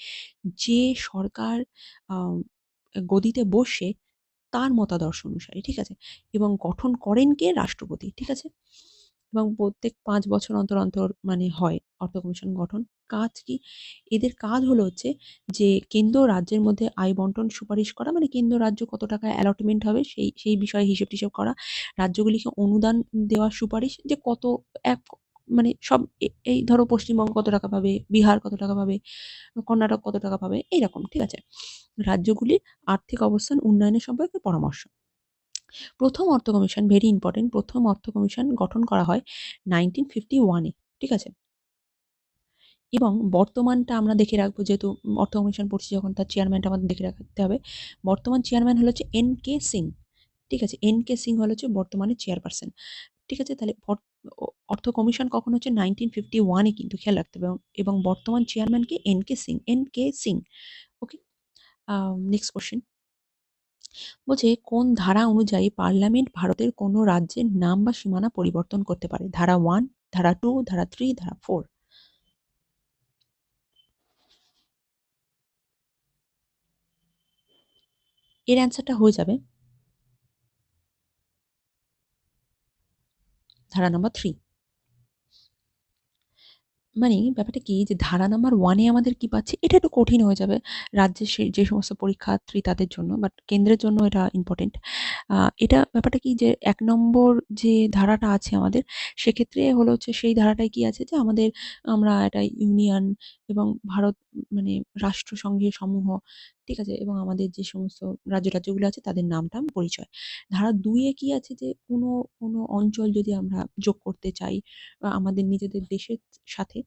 যে সরকার আম গদিতে বসে তার মতাদর্শ অনুসারে, ঠিক আছে? এবং গঠন করেন কে? রাষ্ট্রপতি, ঠিক আছে? এবং প্রত্যেক ৫ বছর অন্তর, অন্তর মানে হয় অর্থ কমিশন গঠন। কাজ কি? এদের কাজ হলো হচ্ছে যে কেন্দ্র ও রাজ্যের মধ্যে আয় বন্টন সুপারিশ করা, মানে কেন্দ্র রাজ্য কত টাকা অ্যালটমেন্ট হবে সেই বিষয়ে হিসেব-টিসেব করা। রাজ্যগুলিকে অনুদান দেওয়ার সুপারিশ, যে কত এক মানে সব এই ধরো পশ্চিমবঙ্গ কত টাকা পাবে, বিহার কত টাকা পাবে, কর্ণাটক কত টাকা পাবে, এইরকম, ঠিক আছে? রাজ্যগুলির আর্থিক অবস্থান উন্নয়নের সম্পর্কে পরামর্শ। প্রথম অর্থ কমিশন, ভেরি ইম্পর্টেন্ট, প্রথম অর্থ কমিশন গঠন করা হয় 1951 এ, ঠিক আছে? এবং বর্তমানটা আমরা দেখে রাখবো, যেহেতু অর্থ কমিশন পড়ছি যখন, তার চেয়ারম্যানটা আমাদের দেখে রাখতে হবে। বর্তমান চেয়ারম্যান হলো হচ্ছে এন.কে. সিং। ঠিক আছে? এন.কে. সিং হলো হচ্ছে বর্তমানে চেয়ারপারসন। ঠিক আছে? তাহলে অর্থ কমিশন কখন হচ্ছে? 1951 এ, কিন্তু খেয়াল রাখতে হবে, এবং বর্তমান চেয়ারম্যান কে? N K. Singh. N K. Singh. Okay? Next question. বলছে কোন ধারা অনুযায়ী পার্লামেন্ট ভারতের কোনো রাজ্যের নাম বা সীমানা পরিবর্তন করতে পারে? ধারা 1, ধারা 2, ধারা 3, ধারা 4। এর অ্যান্সারটা হয়ে যাবে ধারা নাম্বার 3। মানে ব্যাপারটা কি, যে ধারা নাম্বার 1 এ আমাদের কি পাচ্ছি? এটা একটু কঠিন হয়ে যাবে রাজ্যের যে সমস্ত পরীক্ষার্থী তাদের জন্য, বাট কেন্দ্রের জন্য এটা ইম্পোর্টেন্ট। এটা ব্যাপারটা কি, যে ১ নম্বর যে ধারাটা আছে আমাদের, সেক্ষেত্রে হলো হচ্ছে সেই ধারাটায় কি আছে, যে আমরা একটা ইউনিয়ন এবং ভারত মানে রাষ্ট্রসংঘের সমূহ ঠিক আছে? এবং আমাদের যে সমস্ত রাজ্যগুলো আছে তাদের নাম-টাম পরিচয়। ধারা ২ এ কি আছে যে কোনো অঞ্চল যদি আমরা যোগ করতে চাই আমাদের নিজেদের দেশের সাথে,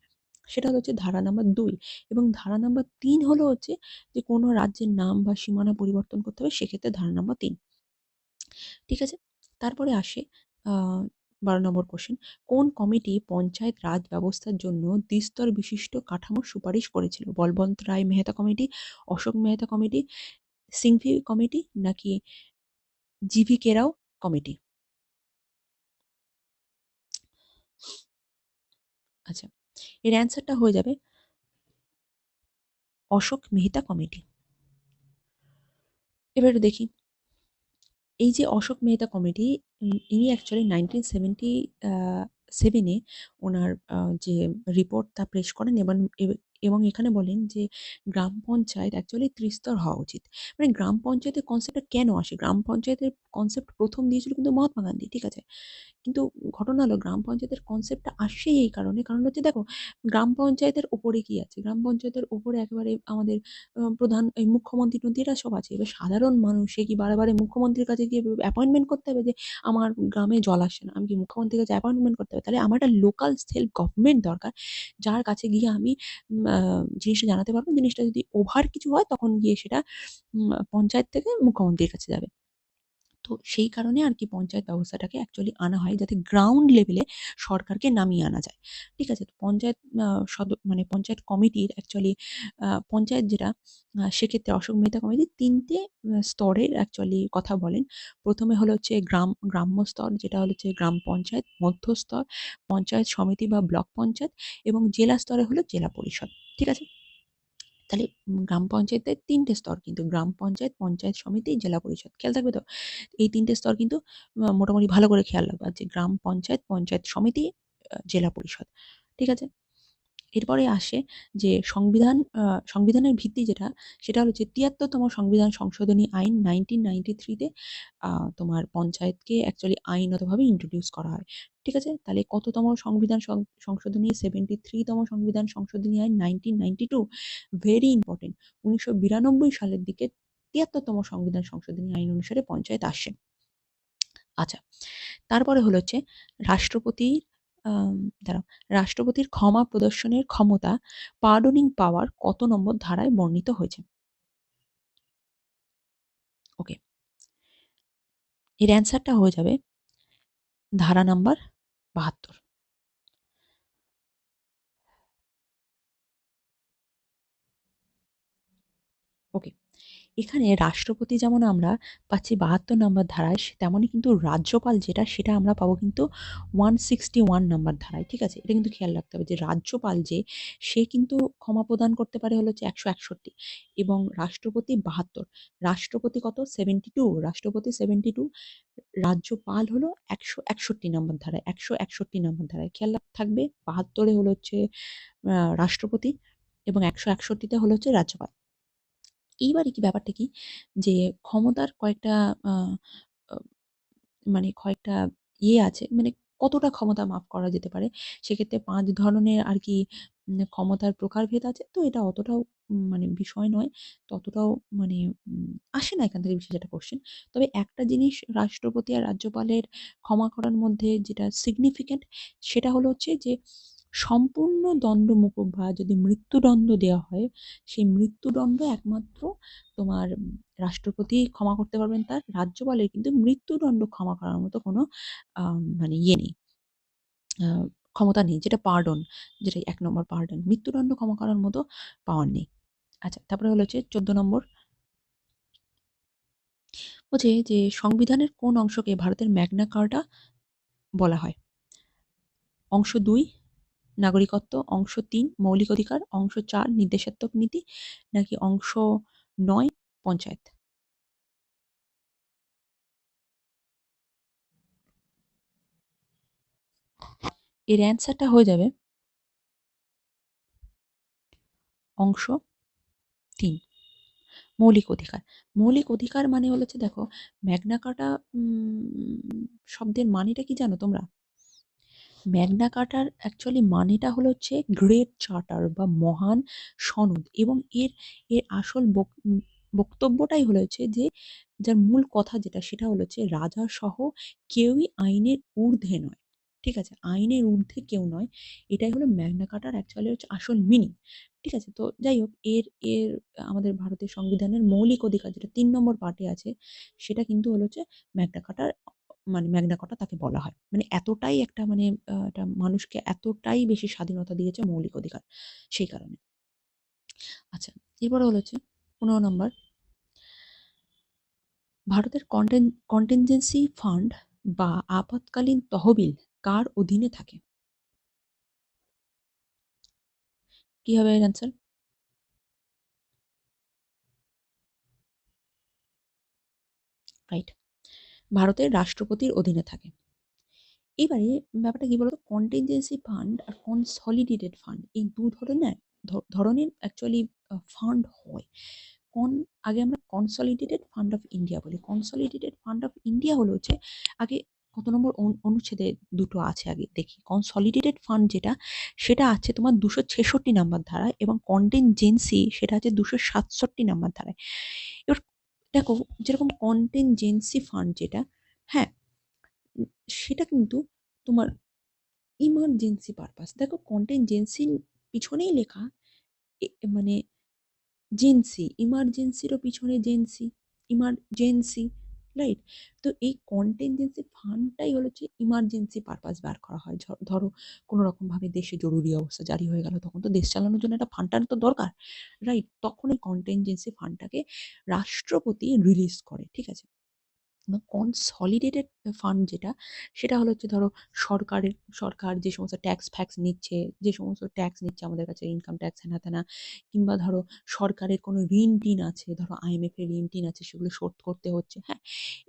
সেটা হচ্ছে ধারা নাম্বার ২ এবং ধারা নাম্বার ৩ হলো হচ্ছে যে কোনো রাজ্যের নাম বা সীমানা পরিবর্তন করতে হবে, সেক্ষেত্রে ধারা নাম্বার ৩। ঠিক আছে? তারপরে আসে আ ১২ নম্বর কোয়েশ্চেন। কোন কমিটি পঞ্চায়েত রাজ ব্যবস্থার জন্য দ্বিস্তর বিশিষ্ট কাঠামোর সুপারিশ করেছিল? Balwant Rai Mehta committee, Ashok Mehta committee, Singhvi committee নাকি জি.ভি. রাও কমিটি? আচ্ছা, এর অ্যান্সারটা হয়ে যাবে অশোক মেহতা কমিটি। এবার একটু দেখি এই যে অশোক মেহতা কমিটি ইনি অ্যাকচুয়ালি 1977 এ ওনার যে রিপোর্ট তা পেশ করেন এবং এখানে বলেন যে গ্রাম পঞ্চায়েত অ্যাকচুয়ালি ত্রিস্তর হওয়া উচিত। মানে গ্রাম পঞ্চায়েতের কনসেপ্টটা কেন আসে? গ্রাম পঞ্চায়েতের কনসেপ্ট ১ম দিয়েছিল কিন্তু মহাত্মা গান্ধী। ঠিক আছে? কিন্তু ঘটনা হলো গ্রাম পঞ্চায়েতের কনসেপ্টটা আসছেই এই কারণে। কারণ হচ্ছে দেখো গ্রাম পঞ্চায়েতের উপরে কি আছে? গ্রাম পঞ্চায়েতের উপরে একেবারে আমাদের প্রধান এই মুখ্যমন্ত্রী-টন্ত্রী এরা সব আছে। এবার সাধারণ মানুষ সে কি বারে মুখ্যমন্ত্রীর কাছে গিয়ে অ্যাপয়েন্টমেন্ট করতে হবে যে আমার গ্রামে জল আসছে না। আমি কি মুখ্যমন্ত্রীর কাছে অ্যাপয়েন্টমেন্ট করতে হবে? তাহলে আমার একটা লোকাল সেলফ গভর্নমেন্ট দরকার। যার কাছে গিয়ে আমি জিনিসটা জানাতে পারবো। জিনিসটা যদি ওভার কিছু হয় তখন গিয়ে সেটা পঞ্চায়েত থেকে মুখ্যমন্ত্রীর কাছে যাবে। তো সেই কারণে আরকি পঞ্চায়েত ব্যবস্থাটাকে অ্যাকচুয়ালি আনা হয় যাতে গ্রাউন্ড লেভেলে সরকারকে নামিয়ে আনা যায়। ঠিক আছে? তো পঞ্চায়েত আ মানে পঞ্চায়েত কমিটির অ্যাকচুয়ালি পঞ্চায়েত যেটা সেক্ষেত্রে অশোক মেহতা কমিটি ৩ টে স্তরের অ্যাকচুয়ালি কথা বলেন। ১ম এ হলো হচ্ছে গ্রাম্য স্তর যেটা হচ্ছে গ্রাম পঞ্চায়েত, মধ্যস্তর, পঞ্চায়েত সমিতি বা ব্লক পঞ্চায়েত এবং জেলা স্তরে হলো জেলা পরিষদ। ঠিক আছে? তাহলে গ্রাম পঞ্চায়েতের ৩ টে স্তর কিন্তু গ্রাম পঞ্চায়েত, পঞ্চায়েত সমিতি, জেলা পরিষদ। খেয়াল থাকবে তো? এই ৩ টে স্তর কিন্তু মোটামুটি ভালো করে খেয়াল রাখবা যে গ্রাম পঞ্চায়েত, পঞ্চায়েত সমিতি, জেলা পরিষদ। ঠিক আছে? এরপরে আসে যে সংবিধানের ভিত্তি যেটা, সেটা হচ্ছে ৭৩তম সংবিধান সংশোধনী আইন 1993 তে আ তোমার পঞ্চায়েতকে অ্যাকচুয়ালি আইনগতভাবে ইন্ট্রোডিউস করা হয়। ঠিক আছে? তাহলে কততম সংবিধান সংশোধনী? 73তম সংবিধান সংশোধনী আইন 1992 ভেরি ইম্পোর্টেন্ট ১৯৯২ সালের দিকে ৭৩তম সংবিধান সংশোধনী আইন অনুসারে পঞ্চায়েত আসে। আচ্ছা, তারপরে হলো হচ্ছে রাষ্ট্রপতির আম দাঁড়াও, রাষ্ট্রপতির ক্ষমা প্রদর্শনের ক্ষমতা পার্ডনিং পাওয়ার কত নম্বর ধারায় বর্ণিত হয়েছে? ওকে, এর অ্যান্সারটা হয়ে যাবে ধারা নাম্বার ৭২। ওকে। এখানে রাষ্ট্রপতি যেমন আমরা পাচ্ছি ৭২ নম্বর ধারায়, তেমনই কিন্তু রাজ্যপাল যেটা সেটা আমরা পাবো কিন্তু 161 নাম্বার ধারায়। ঠিক আছে? এটা কিন্তু খেয়াল রাখতে হবে যে রাজ্যপাল যে সে কিন্তু ক্ষমা প্রদান করতে পারে হলো হচ্ছে ১৬১ এবং রাষ্ট্রপতি ৭২। রাষ্ট্রপতি কত? 72 রাষ্ট্রপতি 72, রাজ্যপাল হলো ১৬১ নম্বর ধারায়, ১৬১ নম্বর ধারায়। খেয়াল থাকবে ৭২ এ হলো হচ্ছে রাষ্ট্রপতি এবং ১৬১ তে হলো হচ্ছে রাজ্যপাল। এইবারে কি ব্যাপারটা কি? যে ক্ষমতার কয়েকটা আ আ মানে কয়েকটা আছে, মানে কতটা ক্ষমতা মাপ করা যেতে পারে। সেক্ষেত্রে ৫ ধরনের আরকি ক্ষমতার প্রকারভেদ আছে। তো এটা অতটাও মানে বিষয় নয়। ততটাও মানে আসে না এখান থেকে বিশেষ একটা কোয়েশ্চেন। তবে একটা জিনিস রাষ্ট্রপতি আর রাজ্যপালের ক্ষমা করার মধ্যে যেটা সিগনিফিক্যান্ট সেটা হলো হচ্ছে যে সম্পূর্ণ দণ্ডমুক্ত বা যদি মৃত্যুদণ্ড দেওয়া হয়, সেই মৃত্যুদণ্ড একমাত্র তোমার রাষ্ট্রপতি ক্ষমা করতে পারবেন তার, রাজ্যপালের কিন্তু মৃত্যুদণ্ড ক্ষমা করার মতো কোনো মানে নেই। আ ক্ষমতা নেই। যেটা পার্ডন, যেটা ১ নম্বর পার্ডন। মৃত্যুদণ্ড ক্ষমা করার মতো পাওয়ার নেই। আচ্ছা, তারপরে হলো হচ্ছে ১৪ নম্বর বলছে যে সংবিধানের কোন অংশকে ভারতের ম্যাগনা কার্টা বলা হয়? অংশ ২ নাগরিকত্ব, অংশ ৩ মৌলিক অধিকার, অংশ ৪ নির্দেশাত্মক নীতি নাকি অংশ ৯ পঞ্চায়েত? এর অ্যান্সারটা হয়ে যাবে অংশ ৩ মৌলিক অধিকার। মৌলিক অধিকার মানে হলো হচ্ছে দেখো ম্যাগনা কার্টা শব্দের মানেটা কি জানো তোমরা? ম্যাগনা কার্টার অ্যাকচুয়ালি মানেটা হলো হচ্ছে গ্রেট চার্টার বা মহান সনদ এবং এর আসল বক্তব্যটাই হচ্ছে যে যার মূল কথা যেটা সেটা হচ্ছে রাজা সহ কেউই আইনের ঊর্ধ্বে নয়। ঠিক আছে? আইনের ঊর্ধ্বে কেউ নয়। এটাই হলো ম্যাগনা কার্টার অ্যাকচুয়ালি হচ্ছে আসল মিনিং। ঠিক আছে? তো যাই হোক এর এর আমাদের ভারতের সংবিধানের মৌলিক অধিকার যেটা ৩ নম্বর পার্টে আছে সেটা কিন্তু হচ্ছে ম্যাগনা কার্টার মানে ম্যাগনা কার্টা তাকে বলা হয়। মানে এতটাই একটা মানে এটা মানুষকে এতটাই বেশি স্বাধীনতা দিয়েছে মৌলিক অধিকার সেই কারণে। আচ্ছা, এরপরে হচ্ছে ১৫ নম্বর ভারতের কন্টিনজেন্সি ফান্ড বা আপৎকালীন তহবিল কার অধীনে থাকে? কি হবে এর অ্যান্সার? রাইট। ভারতের রাষ্ট্রপতির অধীনে থাকে। এবারে ব্যাপারটা কি বলতো কন্টিনজেন্সি ফান্ড আর কনসলিডেটেড ফান্ড এই দু ধরনের ধরনের অ্যাকচুয়ালি ফান্ড হয়। কন আগে আমরা কনসলিডেটেড ফান্ড অফ ইন্ডিয়া বলি। কনসলিডেটেড ফান্ড অফ ইন্ডিয়া হলো হচ্ছে আগে কত নম্বর অনুচ্ছেদে দুটো আছে আগে দেখি। কনসলিডেটেড ফান্ড যেটা সেটা আছে তোমার ২৬৬ নাম্বার ধারায় এবং কন্টিনজেন্সি সেটা আছে ২৬৭ নাম্বার ধারায়। এবার দেখো যেরকম কন্টিনজেন্সি ফান্ড যেটা হ্যাঁ সেটা কিন্তু তোমার ইমার্জেন্সি পারপাস দেখো কন্টিনজেন্সির পিছনেই লেখা মানে জেন্সি ইমার্জেন্সিরও পিছনে জেন্সি ইমার্জেন্সি রাইট তো এই কন্টিনজেন্সি ফান্ডটাই হচ্ছে ইমার্জেন্সি পারপাস বার করা হয় ধরো কোনো রকম ভাবে দেশে জরুরি অবস্থা জারি হয়ে গেল তখন তো দেশ চালানোর জন্য একটা ফান্ডটার তো দরকার রাইট তখন এই কন্টিনজেন্সি ফান্ডটাকে রাষ্ট্রপতি রিলিজ করে ঠিক আছে এবং কনসলিডেটেড ফান্ড যেটা সেটা হলো হচ্ছে ধরো সরকার যে সমস্ত ট্যাক্স ফ্যাক্স নিচ্ছে যে সমস্ত ট্যাক্স নিচ্ছে আমাদের কাছে ইনকাম ট্যাক্স হেনা তেনা কিংবা ধরো সরকারের কোনো ঋণ টিন আছে ধরো আইএমএফ এর ঋণ টিন আছে সেগুলো শোধ করতে হচ্ছে হ্যাঁ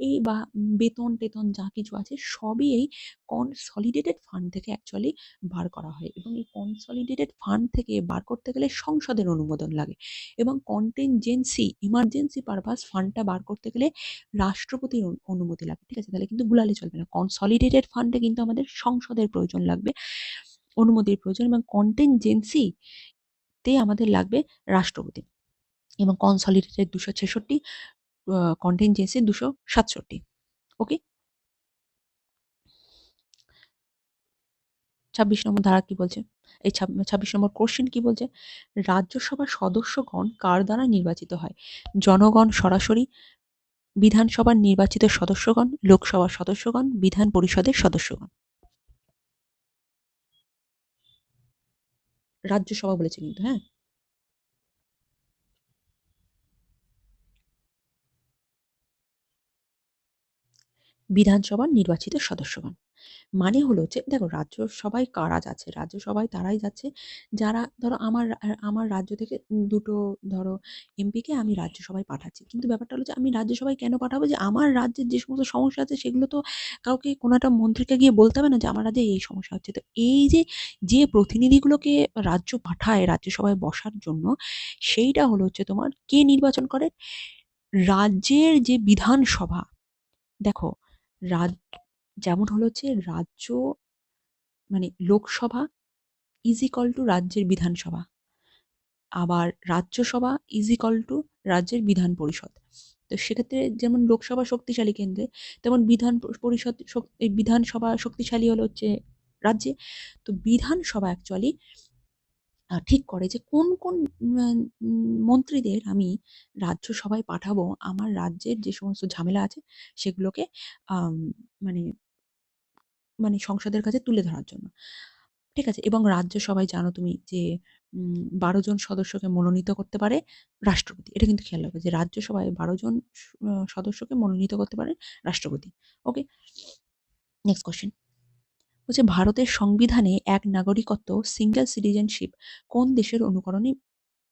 এই বা বেতন টেতন যা কিছু আছে সবই এই কনসলিডেটেড ফান্ড থেকে অ্যাকচুয়ালি বার করা হয় এবং এই কনসলিডেটেড ফান্ড থেকে বার করতে গেলে সংসদের অনুমোদন লাগে এবং কন্টিনজেন্সি ইমার্জেন্সি পারপাস ফান্ডটা বার করতে গেলে রাষ্ট্রপতির অনুমতি লাগবে ঠিক আছে তাহলে কিন্তু গুলালে চলবে না কনসলিডেটেড ফান্ডে কিন্তু আমাদের সংসদের প্রয়োজন লাগবে অনুমতির প্রয়োজন এবং কন্টিনজেন্সি তে আমাদের লাগবে রাষ্ট্রপতি এবং কনসলিডেটেড ২৬৬ কন্টিনজেন্সি ২৬৭ ওকে ২৬ নম্বর ধারা কি বলছে এই ২৬ নম্বর কোশ্চেন কি বলছে রাজ্যসভার সদস্যগণ কার দ্বারা নির্বাচিত হয় জনগণ সরাসরি বিধানসভার নির্বাচিত সদস্যগণ লোকসভার সদস্যগণ বিধান পরিষদের সদস্যগণ রাজ্যসভা বলেছে কিন্তু হ্যাঁ বিধানসভার নির্বাচিত সদস্যগণ মানে হলো যে দেখো রাজ্যসভায় কারা যাচ্ছে রাজ্যসভায় তারাই যাচ্ছে যারা ধরো আমার রাজ্য থেকে দুটো ধরো এমপিকে আমি রাজ্যসভায় পাঠাচ্ছি কিন্তু ব্যাপারটা হলো যে আমি রাজ্যসভায় কেন পাঠাবো যে আমার রাজ্যের যে সমস্ত সমস্যা আছে সেগুলো তো কাউকে কোনো একটা মন্ত্রীকে গিয়ে বলতে হবে না যে আমার রাজ্যে এই সমস্যা হচ্ছে তো এই যে যে প্রতিনিধিগুলোকে রাজ্য পাঠায় রাজ্যসভায় বসার জন্য সেইটা হলো হচ্ছে তোমার কে নির্বাচন করে রাজ্যের যে বিধানসভা দেখো রাজ যেমন হলো হচ্ছে রাজ্য মানে লোকসভা ইজ ইকুয়াল টু রাজ্যের বিধানসভা আবার রাজ্যসভা ইজ ইকুয়াল টু রাজ্যের বিধান পরিষদ তো সেক্ষেত্রে যেমন লোকসভা শক্তিশালী কেন্দ্রে তেমন পরিষদ এই বিধানসভা শক্তিশালী হলো হচ্ছে রাজ্যে তো বিধানসভা অ্যাকচুয়ালি ঠিক করে যে কোন কোন মন্ত্রীদের আমি রাজ্যসভায় পাঠাবো আমার রাজ্যের যে সমস্ত ঝামেলা আছে সেগুলোকে আম, মানে মানে সংসদের কাছে তুলে ধরার জন্য। ঠিক আছে? এবং রাজ্যসভায় জানো তুমি যে ১২ জন সদস্যকে মনোনীত করতে পারে রাষ্ট্রপতি। এটা কিন্তু খেয়াল রাখবে যে রাজ্যসভায় ১২ জন সদস্যকে মনোনীত করতে পারে রাষ্ট্রপতি। ওকে? নেক্সট কোয়েশ্চেন বলছে ভারতের সংবিধানে এক নাগরিকত্ব সিঙ্গল সিটিজেনশিপ কোন দেশের অনুকরণে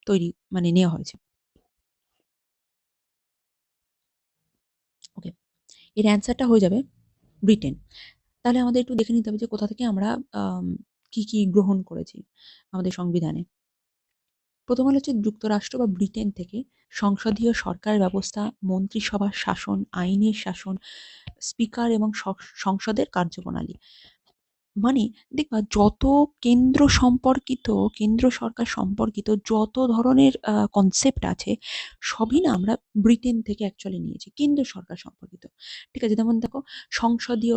তৈরি মানে নেওয়া হয়েছে? ওকে। এর অ্যান্সারটা হয়ে যাবে ব্রিটেন। তাহলে আমাদের একটু দেখে নিতে হবে যে কোথা থেকে আমরা আম কি, কি গ্রহণ করেছি আমাদের সংবিধানে। প্রথম হলো হচ্ছে যুক্তরাষ্ট্র বা ব্রিটেন থেকে সংসদীয় সরকার ব্যবস্থা, মন্ত্রিসভার শাসন, আইনের শাসন, স্পিকার এবং সংসদের কার্যপ্রণালী। মানে দেখবা যত কেন্দ্র সরকার সম্পর্কিত যত ধরনের কনসেপ্ট আছে সবই না আমরা ব্রিটেন থেকে অ্যাকচুয়ালি নিয়েছি কেন্দ্র সরকার সম্পর্কিত। ঠিক আছে? যেমন দেখো সংসদীয়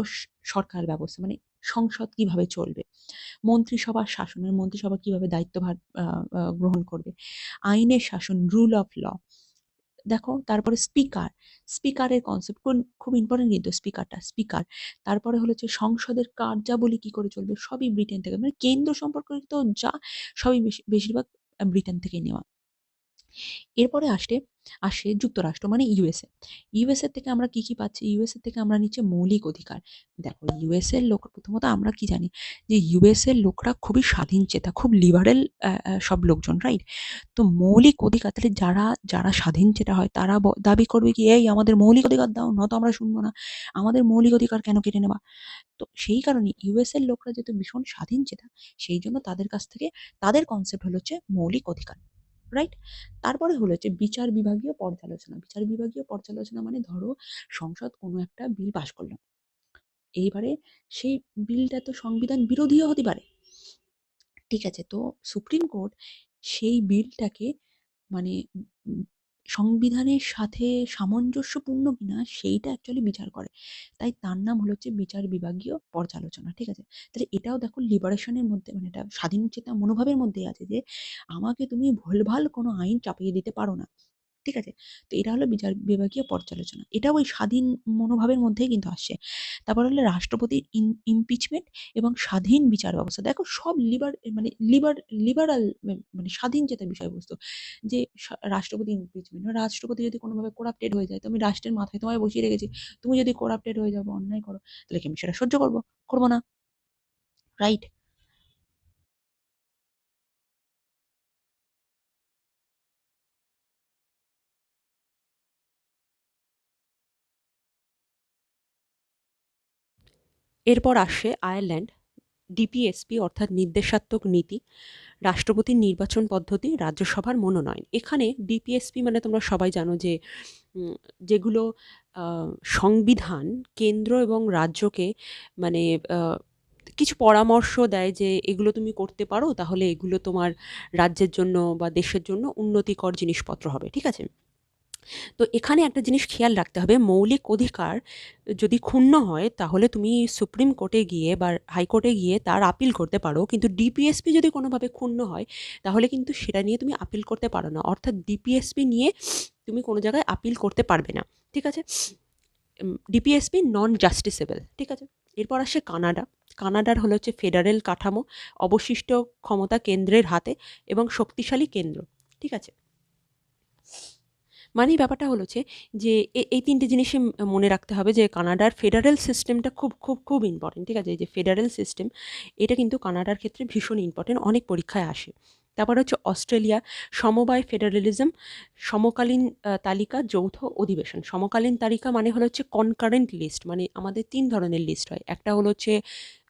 সরকার ব্যবস্থা মানে সংসদ কিভাবে চলবে, মন্ত্রিসভার শাসন মানে মন্ত্রিসভা কিভাবে দায়িত্বভার গ্রহণ করবে, আইনের শাসন রুল অফ ল। দেখো তারপরে স্পিকারের কনসেপ্ট খুব ইম্পর্টেন্ট কিন্তু স্পিকার। তারপরে হলো যে সংসদের কার্যাবলী কি করে চলবে সবই ব্রিটেন থেকে মানে কেন্দ্র সম্পর্কিত যা সবই বেশিরভাগ ব্রিটেন থেকে নেওয়া। এরপরে আসে যুক্তরাষ্ট্র মানে ইউএসএ থেকে আমরা কি পাচ্ছি, ইউএসএ থেকে আমরা নিচ্ছি মৌলিক অধিকার। দেখো ইউএসএ এর লোক প্রথমত আমরা কি জানি যে ইউএসএ এর লোকরা খুবই স্বাধীন চেতা খুব লিবারেল সব লোকজন, রাইট? তো মৌলিক অধিকার তাহলে যারা যারা স্বাধীন চেতা হয় তারা দাবি করবে কি এই আমাদের মৌলিক অধিকার দাও, নয়তো আমরা শুনবো না, আমাদের মৌলিক অধিকার কেন কেটে নেওয়া। তো সেই কারণে ইউএসএ এর লোকরা যেহেতু ভীষণ স্বাধীন চেতা সেই জন্য তাদের কাছ থেকে তাদের কনসেপ্ট হলো হচ্ছে মৌলিক অধিকার, রাইট? তারপরে হলো যে বিচার বিভাগীয় পর্যালোচনা মানে ধরো সংসদ কোনো একটা বিল পাশ করলো, এইবারে সেই বিলটা তো সংবিধান বিরোধীও হতে পারে। ঠিক আছে? তো সুপ্রিম কোর্ট সেই বিলটাকে মানে উম সংবিধানের সাথে সামঞ্জস্যপূর্ণ কিনা সেইটা অ্যাকচুয়ালি বিচার করে। তাই তার নাম হলো হচ্ছে বিচার বিভাগীয় পর্যালোচনা। ঠিক আছে? তাহলে এটাও দেখো লিবারেশনের মধ্যে মানে এটা স্বাধীনচেতা মনোভাবের মধ্যেই আছে যে আমাকে তুমি ভুলভাল কোনো আইন চাপিয়ে দিতে পারো না। ঠিক আছে? তো এটা হলো বিচার বিভাগীয় পর্যালোচনা। এটাও ওই স্বাধীন মনোভাবের মধ্যেই কিন্তু আসছে। তারপর হলো রাষ্ট্রপতির ইমপিচমেন্ট এবং স্বাধীন বিচার ব্যবস্থা। দেখো সব লিবারাল মানে স্বাধীন চেতা বিষয়বস্তু। যে রাষ্ট্রপতি ইমপিচমেন্ট, রাষ্ট্রপতি যদি কোনোভাবে করাপ্টেড হয়ে যায়, তো আমি রাষ্ট্রের মাথায় তোমায় বসিয়ে রেখেছি। তুমি যদি করাপ্টেড হয়ে যাও বা অন্যায় করো, তাহলে কি আমি সেটা সহ্য করব? করব না। রাইট? এরপর আসে আয়ারল্যান্ড, ডিপিএসপি অর্থাৎ নির্দেশাত্মক নীতি, রাষ্ট্রপতির নির্বাচন পদ্ধতি, রাজ্যসভার মনোনয়ন। এখানে ডিপিএসপি মানে তোমরা সবাই জানো যে উম, যেগুলো সংবিধান কেন্দ্র এবং রাজ্যকে মানে আহ, কিছু পরামর্শ দেয় যে এগুলো তুমি করতে পারো, তাহলে এগুলো তোমার রাজ্যের জন্য বা দেশের জন্য উন্নতিকর জিনিসপত্র হবে। ঠিক আছে? তো এখানে একটা জিনিস খেয়াল রাখতে হবে, মৌলিক অধিকার যদি ক্ষুণ্ণ হয় তাহলে তুমি সুপ্রিম কোর্টে গিয়ে বা হাইকোর্টে গিয়ে তার আপিল করতে পারো, কিন্তু ডিপিএসপি যদি কোনোভাবে ক্ষুণ্ণ হয় তাহলে কিন্তু সেটা নিয়ে তুমি আপিল করতে পারো না, অর্থাৎ ডিপিএসপি নিয়ে তুমি কোনো জায়গায় আপিল করতে পারবে না। ঠিক আছে? ডিপিএসপি নন জাস্টিসেবল। ঠিক আছে? এরপর আসে কানাডার হলো হচ্ছে ফেডারেল কাঠামো, অবশিষ্ট ক্ষমতা কেন্দ্রের হাতে এবং শক্তিশালী কেন্দ্র। ঠিক আছে? মানে ব্যাপারটা হলো যে এই তিনটে জিনিসই মনে রাখতে হবে যে কানাডার ফেডারেল সিস্টেমটা খুব খুব খুব ইম্পর্টেন্ট। ঠিক আছে? এই যে ফেডারেল সিস্টেম, এটা কিন্তু কানাডার ক্ষেত্রে ভীষণ ইম্পর্টেন্ট, অনেক পরীক্ষায় আসে। তারপর হচ্ছে অস্ট্রেলিয়া, সমবায় ফেডারেলিজম, সমকালীন তালিকা, যৌথ অধিবেশন। সমকালীন তালিকা মানে হলো হচ্ছে কনকারেন্ট লিস্ট, মানে আমাদের তিন ধরনের লিস্ট হয়, একটা হলো হচ্ছে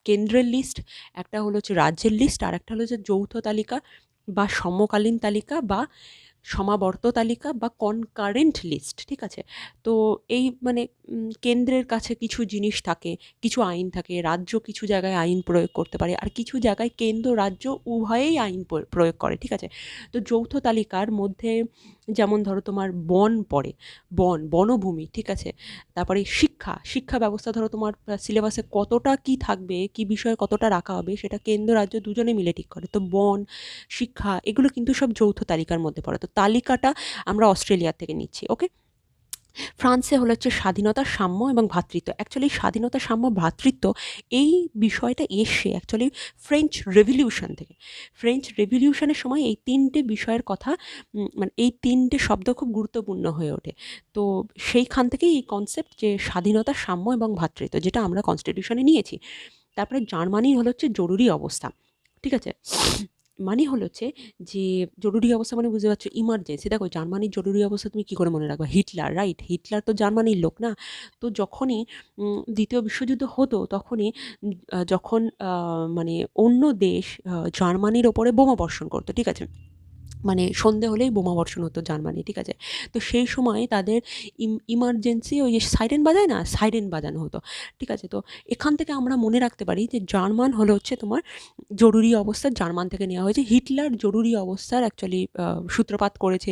কেন্দ্রের লিস্ট, একটা হলো হচ্ছে রাজ্যের লিস্ট, আর একটা হলো হচ্ছে যৌথ তালিকা বা সমকালীন তালিকা বা সমাবর্ত তালিকা বা কনকারেন্ট লিস্ট। ঠিক আছে? তো এই মানে কেন্দ্রের কাছে কিছু জিনিস থাকে, কিছু আইন থাকে, রাজ্য কিছু জায়গায় আইন প্রয়োগ করতে পারে, আর কিছু জায়গায় কেন্দ্র রাজ্য উভয়েই আইন প্রয়োগ করে। ঠিক আছে? তো যৌথ তালিকার মধ্যে যেমন ধরো তোমার বন পড়ে, বনভূমি। ঠিক আছে? তারপরে শিক্ষা ব্যবস্থা, ধরো তোমার সিলেবাসে কতটা কি থাকবে, কি বিষয়ে কতটা রাখা হবে, সেটা কেন্দ্র রাজ্য দুজনে মিলে ঠিক করে। তো বন, শিক্ষা এগুলো কিন্তু সব যৌথ তালিকার মধ্যে পড়ে। তো তালিকাটা আমরা অস্ট্রেলিয়া থেকে নিচ্ছি। ওকে? ফ্রান্সে হলো হচ্ছে স্বাধীনতা, সাম্য এবং ভ্রাতৃত্ব। অ্যাকচুয়ালি স্বাধীনতা, সাম্য, ভ্রাতৃত্ব এই বিষয়টা এসে অ্যাকচুয়ালি ফ্রেঞ্চ রেভলিউশন থেকে। ফ্রেঞ্চ রেভলিউশনের সময় এই তিনটে বিষয়ের কথা মানে এই তিনটে শব্দ খুব গুরুত্বপূর্ণ হয়ে ওঠে। তো সেইখান থেকেই এই কনসেপ্ট যে স্বাধীনতা, সাম্য এবং ভ্রাতৃত্ব, যেটা আমরা কনস্টিটিউশনে নিয়েছি। তারপরে জার্মানির হলো হচ্ছে জরুরি অবস্থা। ঠিক আছে? মানে হলো হচ্ছে যে জরুরি অবস্থা মানে বুঝতে পারছো ইমার্জেন্সি। দেখো জার্মানির জরুরি অবস্থা তুমি কি করে মনে রাখবা? Hitler, right? হিটলার তো জার্মানির লোক না? তো যখনই দ্বিতীয় বিশ্বযুদ্ধ হতো তখনই যখন মানে অন্য দেশ জার্মানির ওপরে বোমা বর্ষণ করতো। ঠিক আছে? মানে সন্ধে হলেই বোমা বর্ষণ হতো জার্মানি, ঠিক আছে? তো সেই সময় তাদের ইমার্জেন্সি ওই যে সাইরেন বাজায় না, সাইরেন বাজানো হতো, ঠিক আছে? তো এখান থেকে আমরা মনে রাখতে পারি যে জার্মান হলো হচ্ছে তোমার জরুরি অবস্থা জার্মান থেকে নেওয়া হয়েছে। হিটলার জরুরি অবস্থার অ্যাকচুয়ালি সূত্রপাত করেছে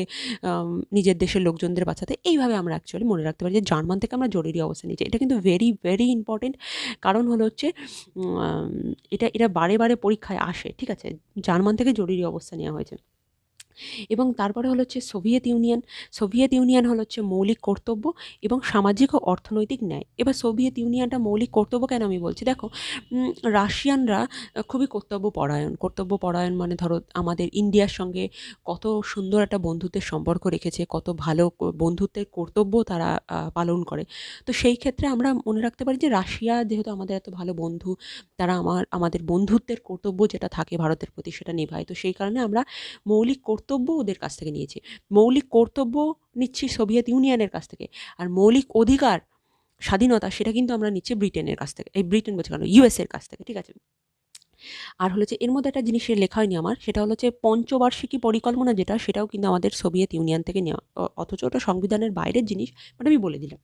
নিজের দেশের লোকজনদের বাঁচাতে। এইভাবে আমরা অ্যাকচুয়ালি মনে রাখতে পারি যে জার্মান থেকে আমরা জরুরি অবস্থা নিয়েছি। এটা কিন্তু ভেরি ভেরি ইম্পর্টেন্ট। কারণ হলো হচ্ছে এটা এটা বারে বারে পরীক্ষায় আসে, ঠিক আছে? জার্মান থেকে জরুরি অবস্থা নেওয়া হয়েছে। এবং তারপরে হলো হচ্ছে সোভিয়েত ইউনিয়ন। সোভিয়েত ইউনিয়ন হলো হচ্ছে মৌলিক কর্তব্য এবং সামাজিক ও অর্থনৈতিক ন্যায়। এবার সোভিয়েত ইউনিয়নটা মৌলিক কর্তব্য কেন আমি বলছি, দেখো রাশিয়ানরা খুবই কর্তব্যপরায়ণ মানে ধরো আমাদের ইন্ডিয়ার সঙ্গে কত সুন্দর একটা বন্ধুত্বের সম্পর্ক রেখেছে, কত ভালো বন্ধুত্বের কর্তব্য তারা পালন করে। তো সেই ক্ষেত্রে আমরা মনে রাখতে পারি যে রাশিয়া যেহেতু আমাদের এত ভালো বন্ধু, তারা আমাদের বন্ধুত্বের কর্তব্য যেটা থাকে ভারতের প্রতি সেটা নিভায়। তো সেই কারণে আমরা মৌলিক কর্তব্য ওদের কাছ থেকে নিয়েছি। মৌলিক কর্তব্য নিচ্ছি সোভিয়েত ইউনিয়নের কাছ থেকে, আর মৌলিক অধিকার, স্বাধীনতা সেটা কিন্তু আমরা নিচ্ছি ব্রিটেনের কাছ থেকে। এই ব্রিটেন বলছি কেন, ইউএস এর কাছ থেকে, ঠিক আছে? আর হলো যে এর মধ্যে একটা জিনিসের লেখা হয়নি আমার, সেটা হলো যে পঞ্চবার্ষিকী পরিকল্পনা যেটা, সেটাও কিন্তু আমাদের সোভিয়েত ইউনিয়ন থেকে নেওয়া। অথচ ওটা সংবিধানের বাইরের জিনিস, বাট আমি বলে দিলাম,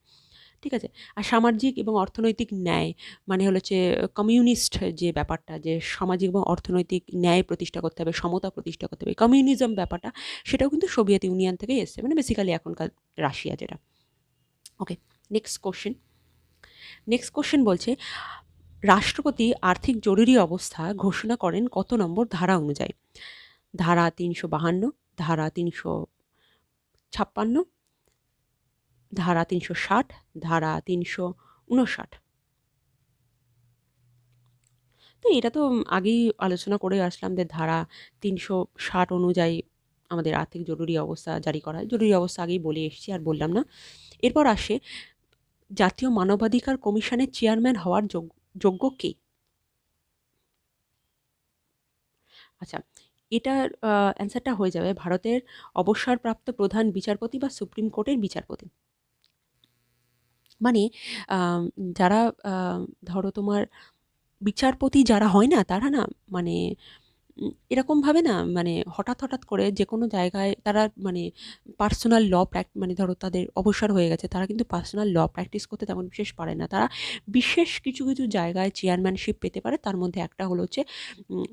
ঠিক আছে? আর সামাজিক এবং অর্থনৈতিক ন্যায় মানে হলো যে কমিউনিস্ট যে ব্যাপারটা, যে সামাজিক এবং অর্থনৈতিক ন্যায় প্রতিষ্ঠা করতে হবে, সমতা প্রতিষ্ঠা করতে হবে, কমিউনিজম ব্যাপারটা, সেটাও কিন্তু সোভিয়েত ইউনিয়ন থেকে এসছে, মানে বেসিক্যালি এখনকার রাশিয়া যেটা। ওকে, নেক্সট কোশ্চেন। নেক্সট কোশ্চেন বলছে, রাষ্ট্রপতি আর্থিক জরুরি অবস্থা ঘোষণা করেন কত নম্বর ধারা অনুযায়ী? ধারা ৩৫২, ধারা ৩৫৬, ধারা ৩৬০, ধারা ৩৫৯। তো এটা তো আগেই আলোচনা করে আসলাম যে ধারা ৩৬০ অনুযায়ী আমাদের আর্থিক জরুরি অবস্থা জারি করা হয়। জরুরি অবস্থা আগেই বলে এসেছি, আর বললাম না। এরপর আসে জাতীয় মানবাধিকার কমিশনের চেয়ারম্যান হওয়ার যোগ্য কে? আচ্ছা, এটার অ্যান্সারটা হয়ে যাবে ভারতের অবসরপ্রাপ্ত প্রধান বিচারপতি বা সুপ্রিম কোর্টের বিচারপতি। মানে আম, যারা ধরো তোমার বিচারপতি যারা হয় না, তারা না মানে এরকমভাবে না মানে হঠাৎ করে যেকোনো জায়গায় তারা মানে পার্সোনাল মানে ধরো তাদের অবসর হয়ে গেছে, তারা কিন্তু পার্সোনাল ল প্র্যাকটিস করতে তেমন বিশেষ পারে না। তারা বিশেষ কিছু জায়গায় চেয়ারম্যানশিপ পেতে পারে। তার মধ্যে একটা হলো হচ্ছে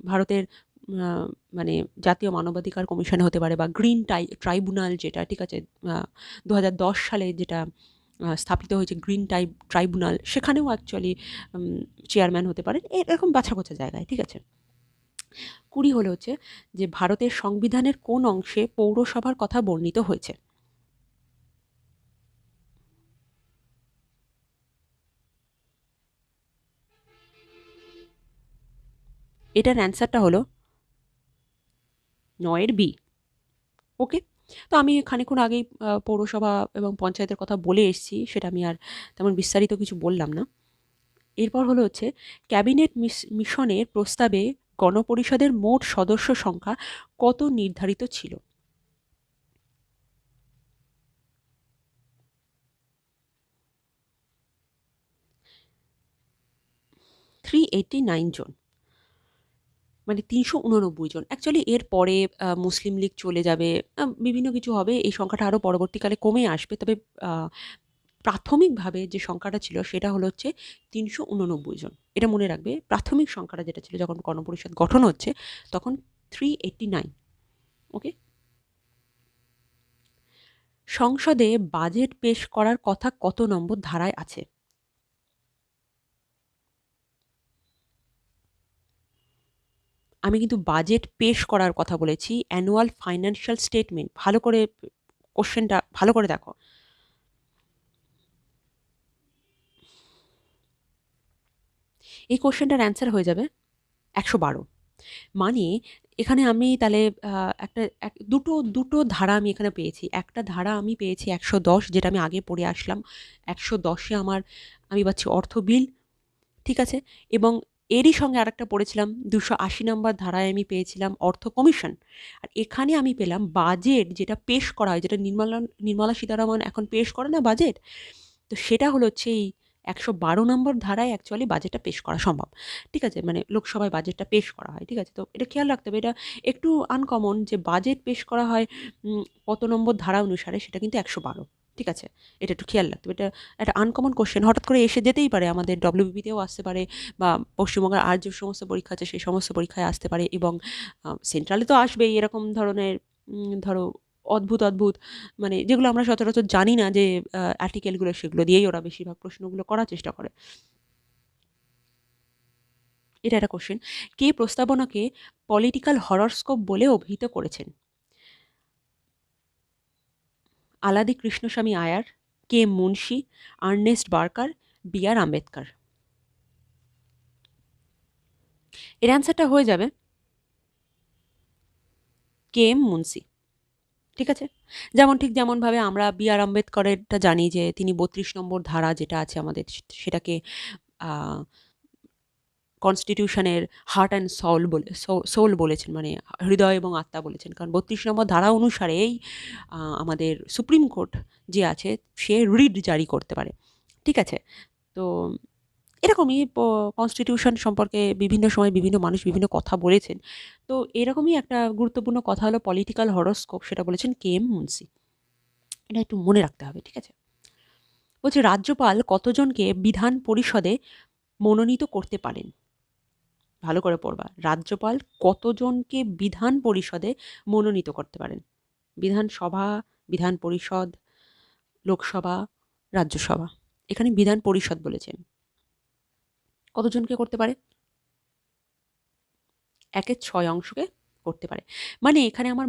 ভারতের মানে জাতীয় মানবাধিকার কমিশনে হতে পারে, বা গ্রিন ট্রাইব্যুনাল যেটা, ঠিক আছে? ২০১০ সালে যেটা স্থাপিত হয়েছে গ্রিন ট্রাইব্যুনাল, সেখানেও অ্যাকচুয়ালি চেয়ারম্যান হতে পারেন, এরকম বাছাকোছা জায়গায়, ঠিক আছে? ২০ হলো হচ্ছে যে ভারতের সংবিধানের কোন অংশে পৌরসভার কথা বর্ণিত হয়েছে? এটার অ্যান্সারটা হলো ৯ এর বি। ওকে, তো আমি খানিকক্ষণ আগেই পৌরসভা এবং পঞ্চায়েতের কথা বলে এসেছি, সেটা আমি আর তেমন বিস্তারিত কিছু বললাম না। এরপর হলো হচ্ছে ক্যাবিনেট মিশনের প্রস্তাবে গণপরিষদের মোট সদস্য সংখ্যা কত নির্ধারিত ছিল? ৩89 জন, মানে ৩৮৯ জন। অ্যাকচুয়ালি এর পরে মুসলিম লীগ চলে যাবে, বিভিন্ন কিছু হবে, এই সংখ্যাটা আরও পরবর্তীকালে কমে আসবে। তবে প্রাথমিকভাবে যে সংখ্যাটা ছিল সেটা হলো হচ্ছে ৩৮৯ জন। এটা মনে রাখবে, প্রাথমিক সংখ্যাটা যেটা ছিল যখন গণপরিষদ গঠন হচ্ছে তখন ৩89। ওকে, সংসদে বাজেট পেশ করার কথা কত নম্বর ধারায় আছে? আমি কিন্তু বাজেট পেশ করার কথা বলেছি, অ্যানুয়াল ফাইন্যান্সিয়াল স্টেটমেন্ট। ভালো করে কোশ্চেনটা ভালো করে দেখো। এই কোশ্চেনটার অ্যান্সার হয়ে যাবে ১১২। মানে এখানে আমি তাহলে দুটো ধারা আমি এখানে পেয়েছি। একটা ধারা আমি পেয়েছি ১১০, যেটা আমি আগে পড়ে আসলাম। ১১০-এ আমি পাচ্ছি অর্থ বিল, ঠিক আছে? এবং এরই সঙ্গে আরেকটা পড়েছিলাম ২৮০ নম্বর ধারায় আমি পেয়েছিলাম অর্থ কমিশন। আর এখানে আমি পেলাম বাজেট, যেটা পেশ করা হয়, যেটা নির্মলা সীতারামন এখন পেশ করে না বাজেট, তো সেটা হলো হচ্ছে এই 112 নম্বর ধারায় অ্যাকচুয়ালি বাজেটটা পেশ করা সম্ভব। ঠিক আছে? মানে লোকসভায় বাজেটটা পেশ করা হয়। ঠিক আছে? তো এটা খেয়াল রাখতে হবে। এটা একটু আনকমন যে বাজেট পেশ করা হয় কত নম্বর ধারা অনুসারে, সেটা কিন্তু 112। ঠিক আছে? এটা একটু খেয়াল রাখতে হবে। এটা একটা আনকমন কোয়েশ্চেন, হঠাৎ করে এসে যেতেই পারে, আমাদের ডব্লিউবিপিতেও আসতে পারে, বা পশ্চিমবঙ্গের আর যে সমস্ত পরীক্ষা আছে সেই সমস্ত পরীক্ষায় আসতে পারে, এবং সেন্ট্রালে তো আসবেই এরকম ধরনের ধরো অদ্ভুত, অদ্ভুত, মানে যেগুলো আমরা সচরাচর জানি না যে আর্টিকেলগুলো, সেগুলো দিয়েই ওরা বেশিরভাগ প্রশ্নগুলো করার চেষ্টা করে। এটা একটা কোশ্চেন। কে প্রস্তাবনাকে পলিটিক্যাল হররস্কোপ বলে অভিহিত করেছেন? আলাদি কৃষ্ণস্বামী আয়ার, কে মুন্সি, আর্নেস্ট বার্কার, বি আর আম্বেদকর। এর অ্যান্সারটা হয়ে যাবে কে এম মুন্সি। ঠিক আছে? ঠিক যেমনভাবে আমরা বি আর আম্বেদকরেরটা জানি যে তিনি ৩২ নম্বর ধারা যেটা আছে আমাদের, সেটাকে কনস্টিটিউশনের হার্ট অ্যান্ড সোল বলেছেন, মানে হৃদয় এবং আত্মা বলেছেন। কারণ ৩২ নম্বর ধারা অনুসারেই আমাদের সুপ্রিম কোর্ট যে আছে, সে রিট জারি করতে পারে। ঠিক আছে? তো এরকমই কনস্টিটিউশন সম্পর্কে বিভিন্ন সময় বিভিন্ন মানুষ বিভিন্ন কথা বলেছেন। তো এরকমই একটা গুরুত্বপূর্ণ কথা হলো পলিটিক্যাল হরোস্কোপ, সেটা বলেছেন কে এম মুন্সি। এটা একটু মনে রাখতে হবে। ঠিক আছে? বলছে রাজ্যপাল কতজনকে বিধান পরিষদে মনোনীত করতে পারেন? ভালো করে পড়বা। রাজ্যপাল কতজনকে বিধান পরিষদে মনোনীত করতে পারেন? বিধানসভা, বিধান পরিষদ, লোকসভা, রাজ্যসভা। এখানে বিধান পরিষদ বলেছেন। কতজনকে করতে পারে? 1/6 অংশকে করতে পারে। মানে এখানে আমার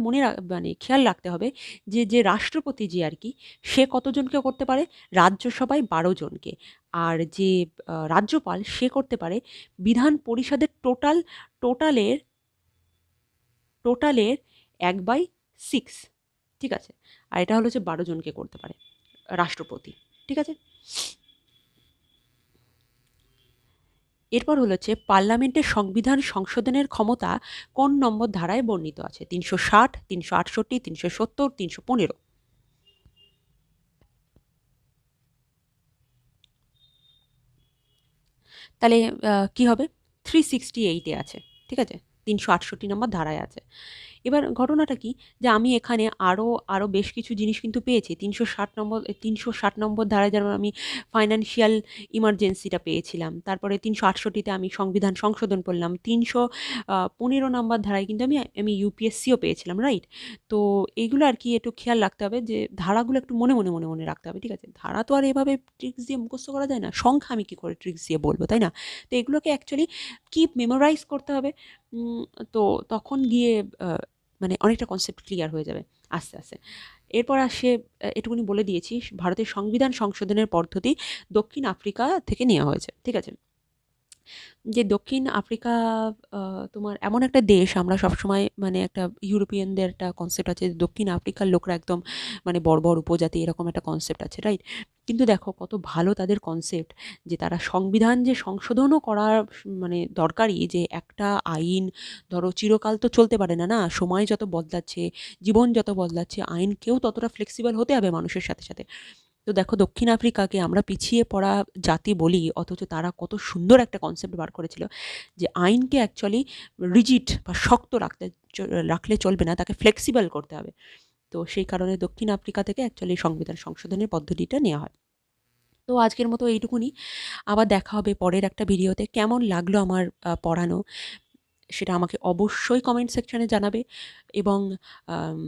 মানে খেয়াল রাখতে হবে যে যে রাষ্ট্রপতি যে আর কি, সে কতজনকে করতে পারে? রাজ্যসভায় 12 জনকে। আর যে রাজ্যপাল, সে করতে পারে বিধান পরিষদের টোটালের টোটালের 1/6। ঠিক আছে? আর এটা হলো যে 12 জনকে করতে পারে রাষ্ট্রপতি। ঠিক আছে? এরপর হলো হচ্ছে পার্লামেন্টের সংবিধান সংশোধনের ক্ষমতা কোন নম্বর ধারায় বর্ণিত আছে? 360, 368, 370, 315। তাহলে কি হবে? 368 এ আছে। ঠিক আছে? 368 নম্বর ধারায় আছে। এবার ঘটনাটা কি, যে আমি এখানে আরো বেশ কিছু জিনিস কিন্তু পেয়েছি। 360 নম্বর ধারায় যেমন আমি ফাইন্যান্সিয়াল ইমার্জেন্সিটা পেয়েছিলাম। তারপরে 368 তে আমি সংবিধান সংশোধন করলাম। 315 নম্বর ধারায় কিন্তু আমি ইউপিএসসিও পেয়েছিলাম, রাইট? তো এইগুলো আর কি একটু খেয়াল রাখতে হবে, যে ধারাগুলো একটু মনে রাখতে হবে। ঠিক আছে? ধারা তো আর এভাবে ট্রিক্স দিয়ে মুখস্থ করা যায় না। সংখ্যা আমি কি করে ট্রিক্স দিয়ে বলবো, তাই না? তো এগুলোকে অ্যাকচুয়ালি মেমোরাইজ করতে হবে। উম তো তখন গিয়ে আ মানে অনেকটা কনসেপ্ট ক্লিয়ার হয়ে যাবে আস্তে, আস্তে। এরপর আসে, এটুকুনি বলে দিয়েছি, ভারতের সংবিধান সংশোধনের পদ্ধতি দক্ষিণ আফ্রিকা থেকে নেওয়া হয়েছে। ঠিক আছে? যে দক্ষিণ আফ্রিকা তোমার এমন একটা দেশ, আমরা সবসময় মানে একটা ইউরোপিয়ানদের একটা কনসেপ্ট আছে যে দক্ষিণ আফ্রিকার লোকরা একদম মানে বর্বর উপজাতি, এরকম একটা কনসেপ্ট আছে, রাইট? কিন্তু দেখো কত ভালো তাদের কনসেপ্ট, যে তারা সংবিধান যে সংশোধনও করার মানে দরকারি, যে একটা আইন ধরো চিরকাল তো চলতে পারে না, না? সময় যত বদলাচ্ছে, জীবন যত বদলাচ্ছে, আইনকেও ততটা ফ্লেক্সিবল হতে হবে মানুষের সাথে, সাথে। তো দেখো দক্ষিণ আফ্রিকাকে আমরা পিছিয়ে পড়া জাতি বলি, অথচ তারা কত সুন্দর একটা কনসেপ্ট বার করেছিল, যে আইনকে অ্যাকচুয়ালি রিজিড বা শক্ত রাখলে চলবে না, তাকে ফ্লেক্সিবল করতে হবে। তো সেই কারণে দক্ষিণ আফ্রিকা থেকে অ্যাকচুয়ালি সংবিধান সংশোধনের পদ্ধতিটা নেওয়া হয়। তো আজকের মতো এইটুকুনি। আবার দেখা হবে পরের একটা ভিডিওতে। কেমন লাগলো আমার পড়ানো, সেটা আমাকে অবশ্যই কমেন্ট সেকশনে জানাবে, এবং আম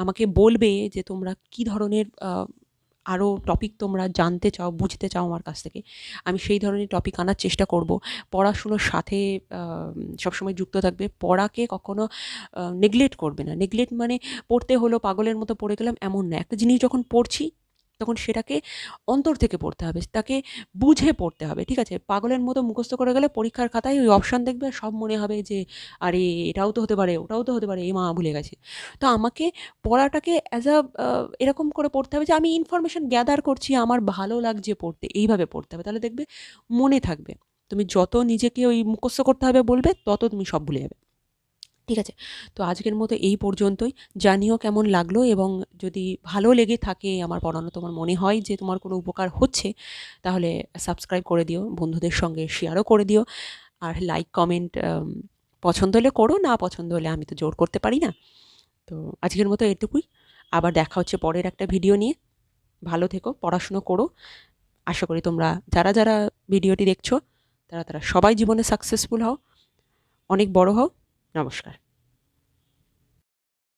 আমাকে বলবে যে তোমরা কি ধরনের আরও টপিক তোমরা জানতে চাও, বুঝতে চাও আমার কাছ থেকে। আমি সেই ধরনের টপিক আনার চেষ্টা করব। পড়াশুনোর সাথে সবসময় যুক্ত থাকবে। পড়াকে কখনো নেগলেক্ট করবে না। নেগলেক্ট মানে পড়তে হলো, পাগলের মতো পড়ে গেলাম, এমন না। একটা জিনিস যখন পড়ছি, তখন সেটাকে অন্তর থেকে পড়তে হবে। তাকে বুঝে পড়তে হবে। ঠিক আছে? পাগলের মতো মুখস্থ করে গেলে পরীক্ষার খাতায় ওই অপশন দেখবে, আর সব মনে হবে যে, "আরে এটাও তো হতে পারে, ওটাও তো হতে পারে। এ মা! ভুলে গেছি।" তো আমাকে পড়াটাকে অ্যাজ আ এরকম করে পড়তে হবে যে আমি ইনফরমেশন গ্যাদার করছি, আমার ভালো লাগছে পড়তে, এইভাবে পড়তে হবে। তাহলে দেখবে মনে থাকবে। তুমি যত নিজেকে ওই মুখস্থ করতে হবে বলবে, তত তুমি সব ভুলে যাবে। ঠিক আছে? তো আজকের মতো এই পর্যন্তই। জানিও কেমন লাগলো, এবং যদি ভালো লেগে থাকে আমার পড়ানো, তোমার মনে হয় যে তোমার কোনো উপকার হচ্ছে, তাহলে সাবস্ক্রাইব করে দিও, বন্ধুদের সঙ্গে শেয়ারও করে দিও। আর লাইক, কমেন্ট পছন্দ হলে করো, না পছন্দ হলে আমি তো জোর করতে পারি না। তো আজকের মতো এটুকুই। আবার দেখা হচ্ছে পরের একটা ভিডিও নিয়ে। ভালো থেকো, পড়াশুনো করো। আশা করি তোমরা যারা, যারা ভিডিওটি দেখছো, তারা সবাই জীবনে সাকসেসফুল হও, অনেক বড় হও। নমস্কার।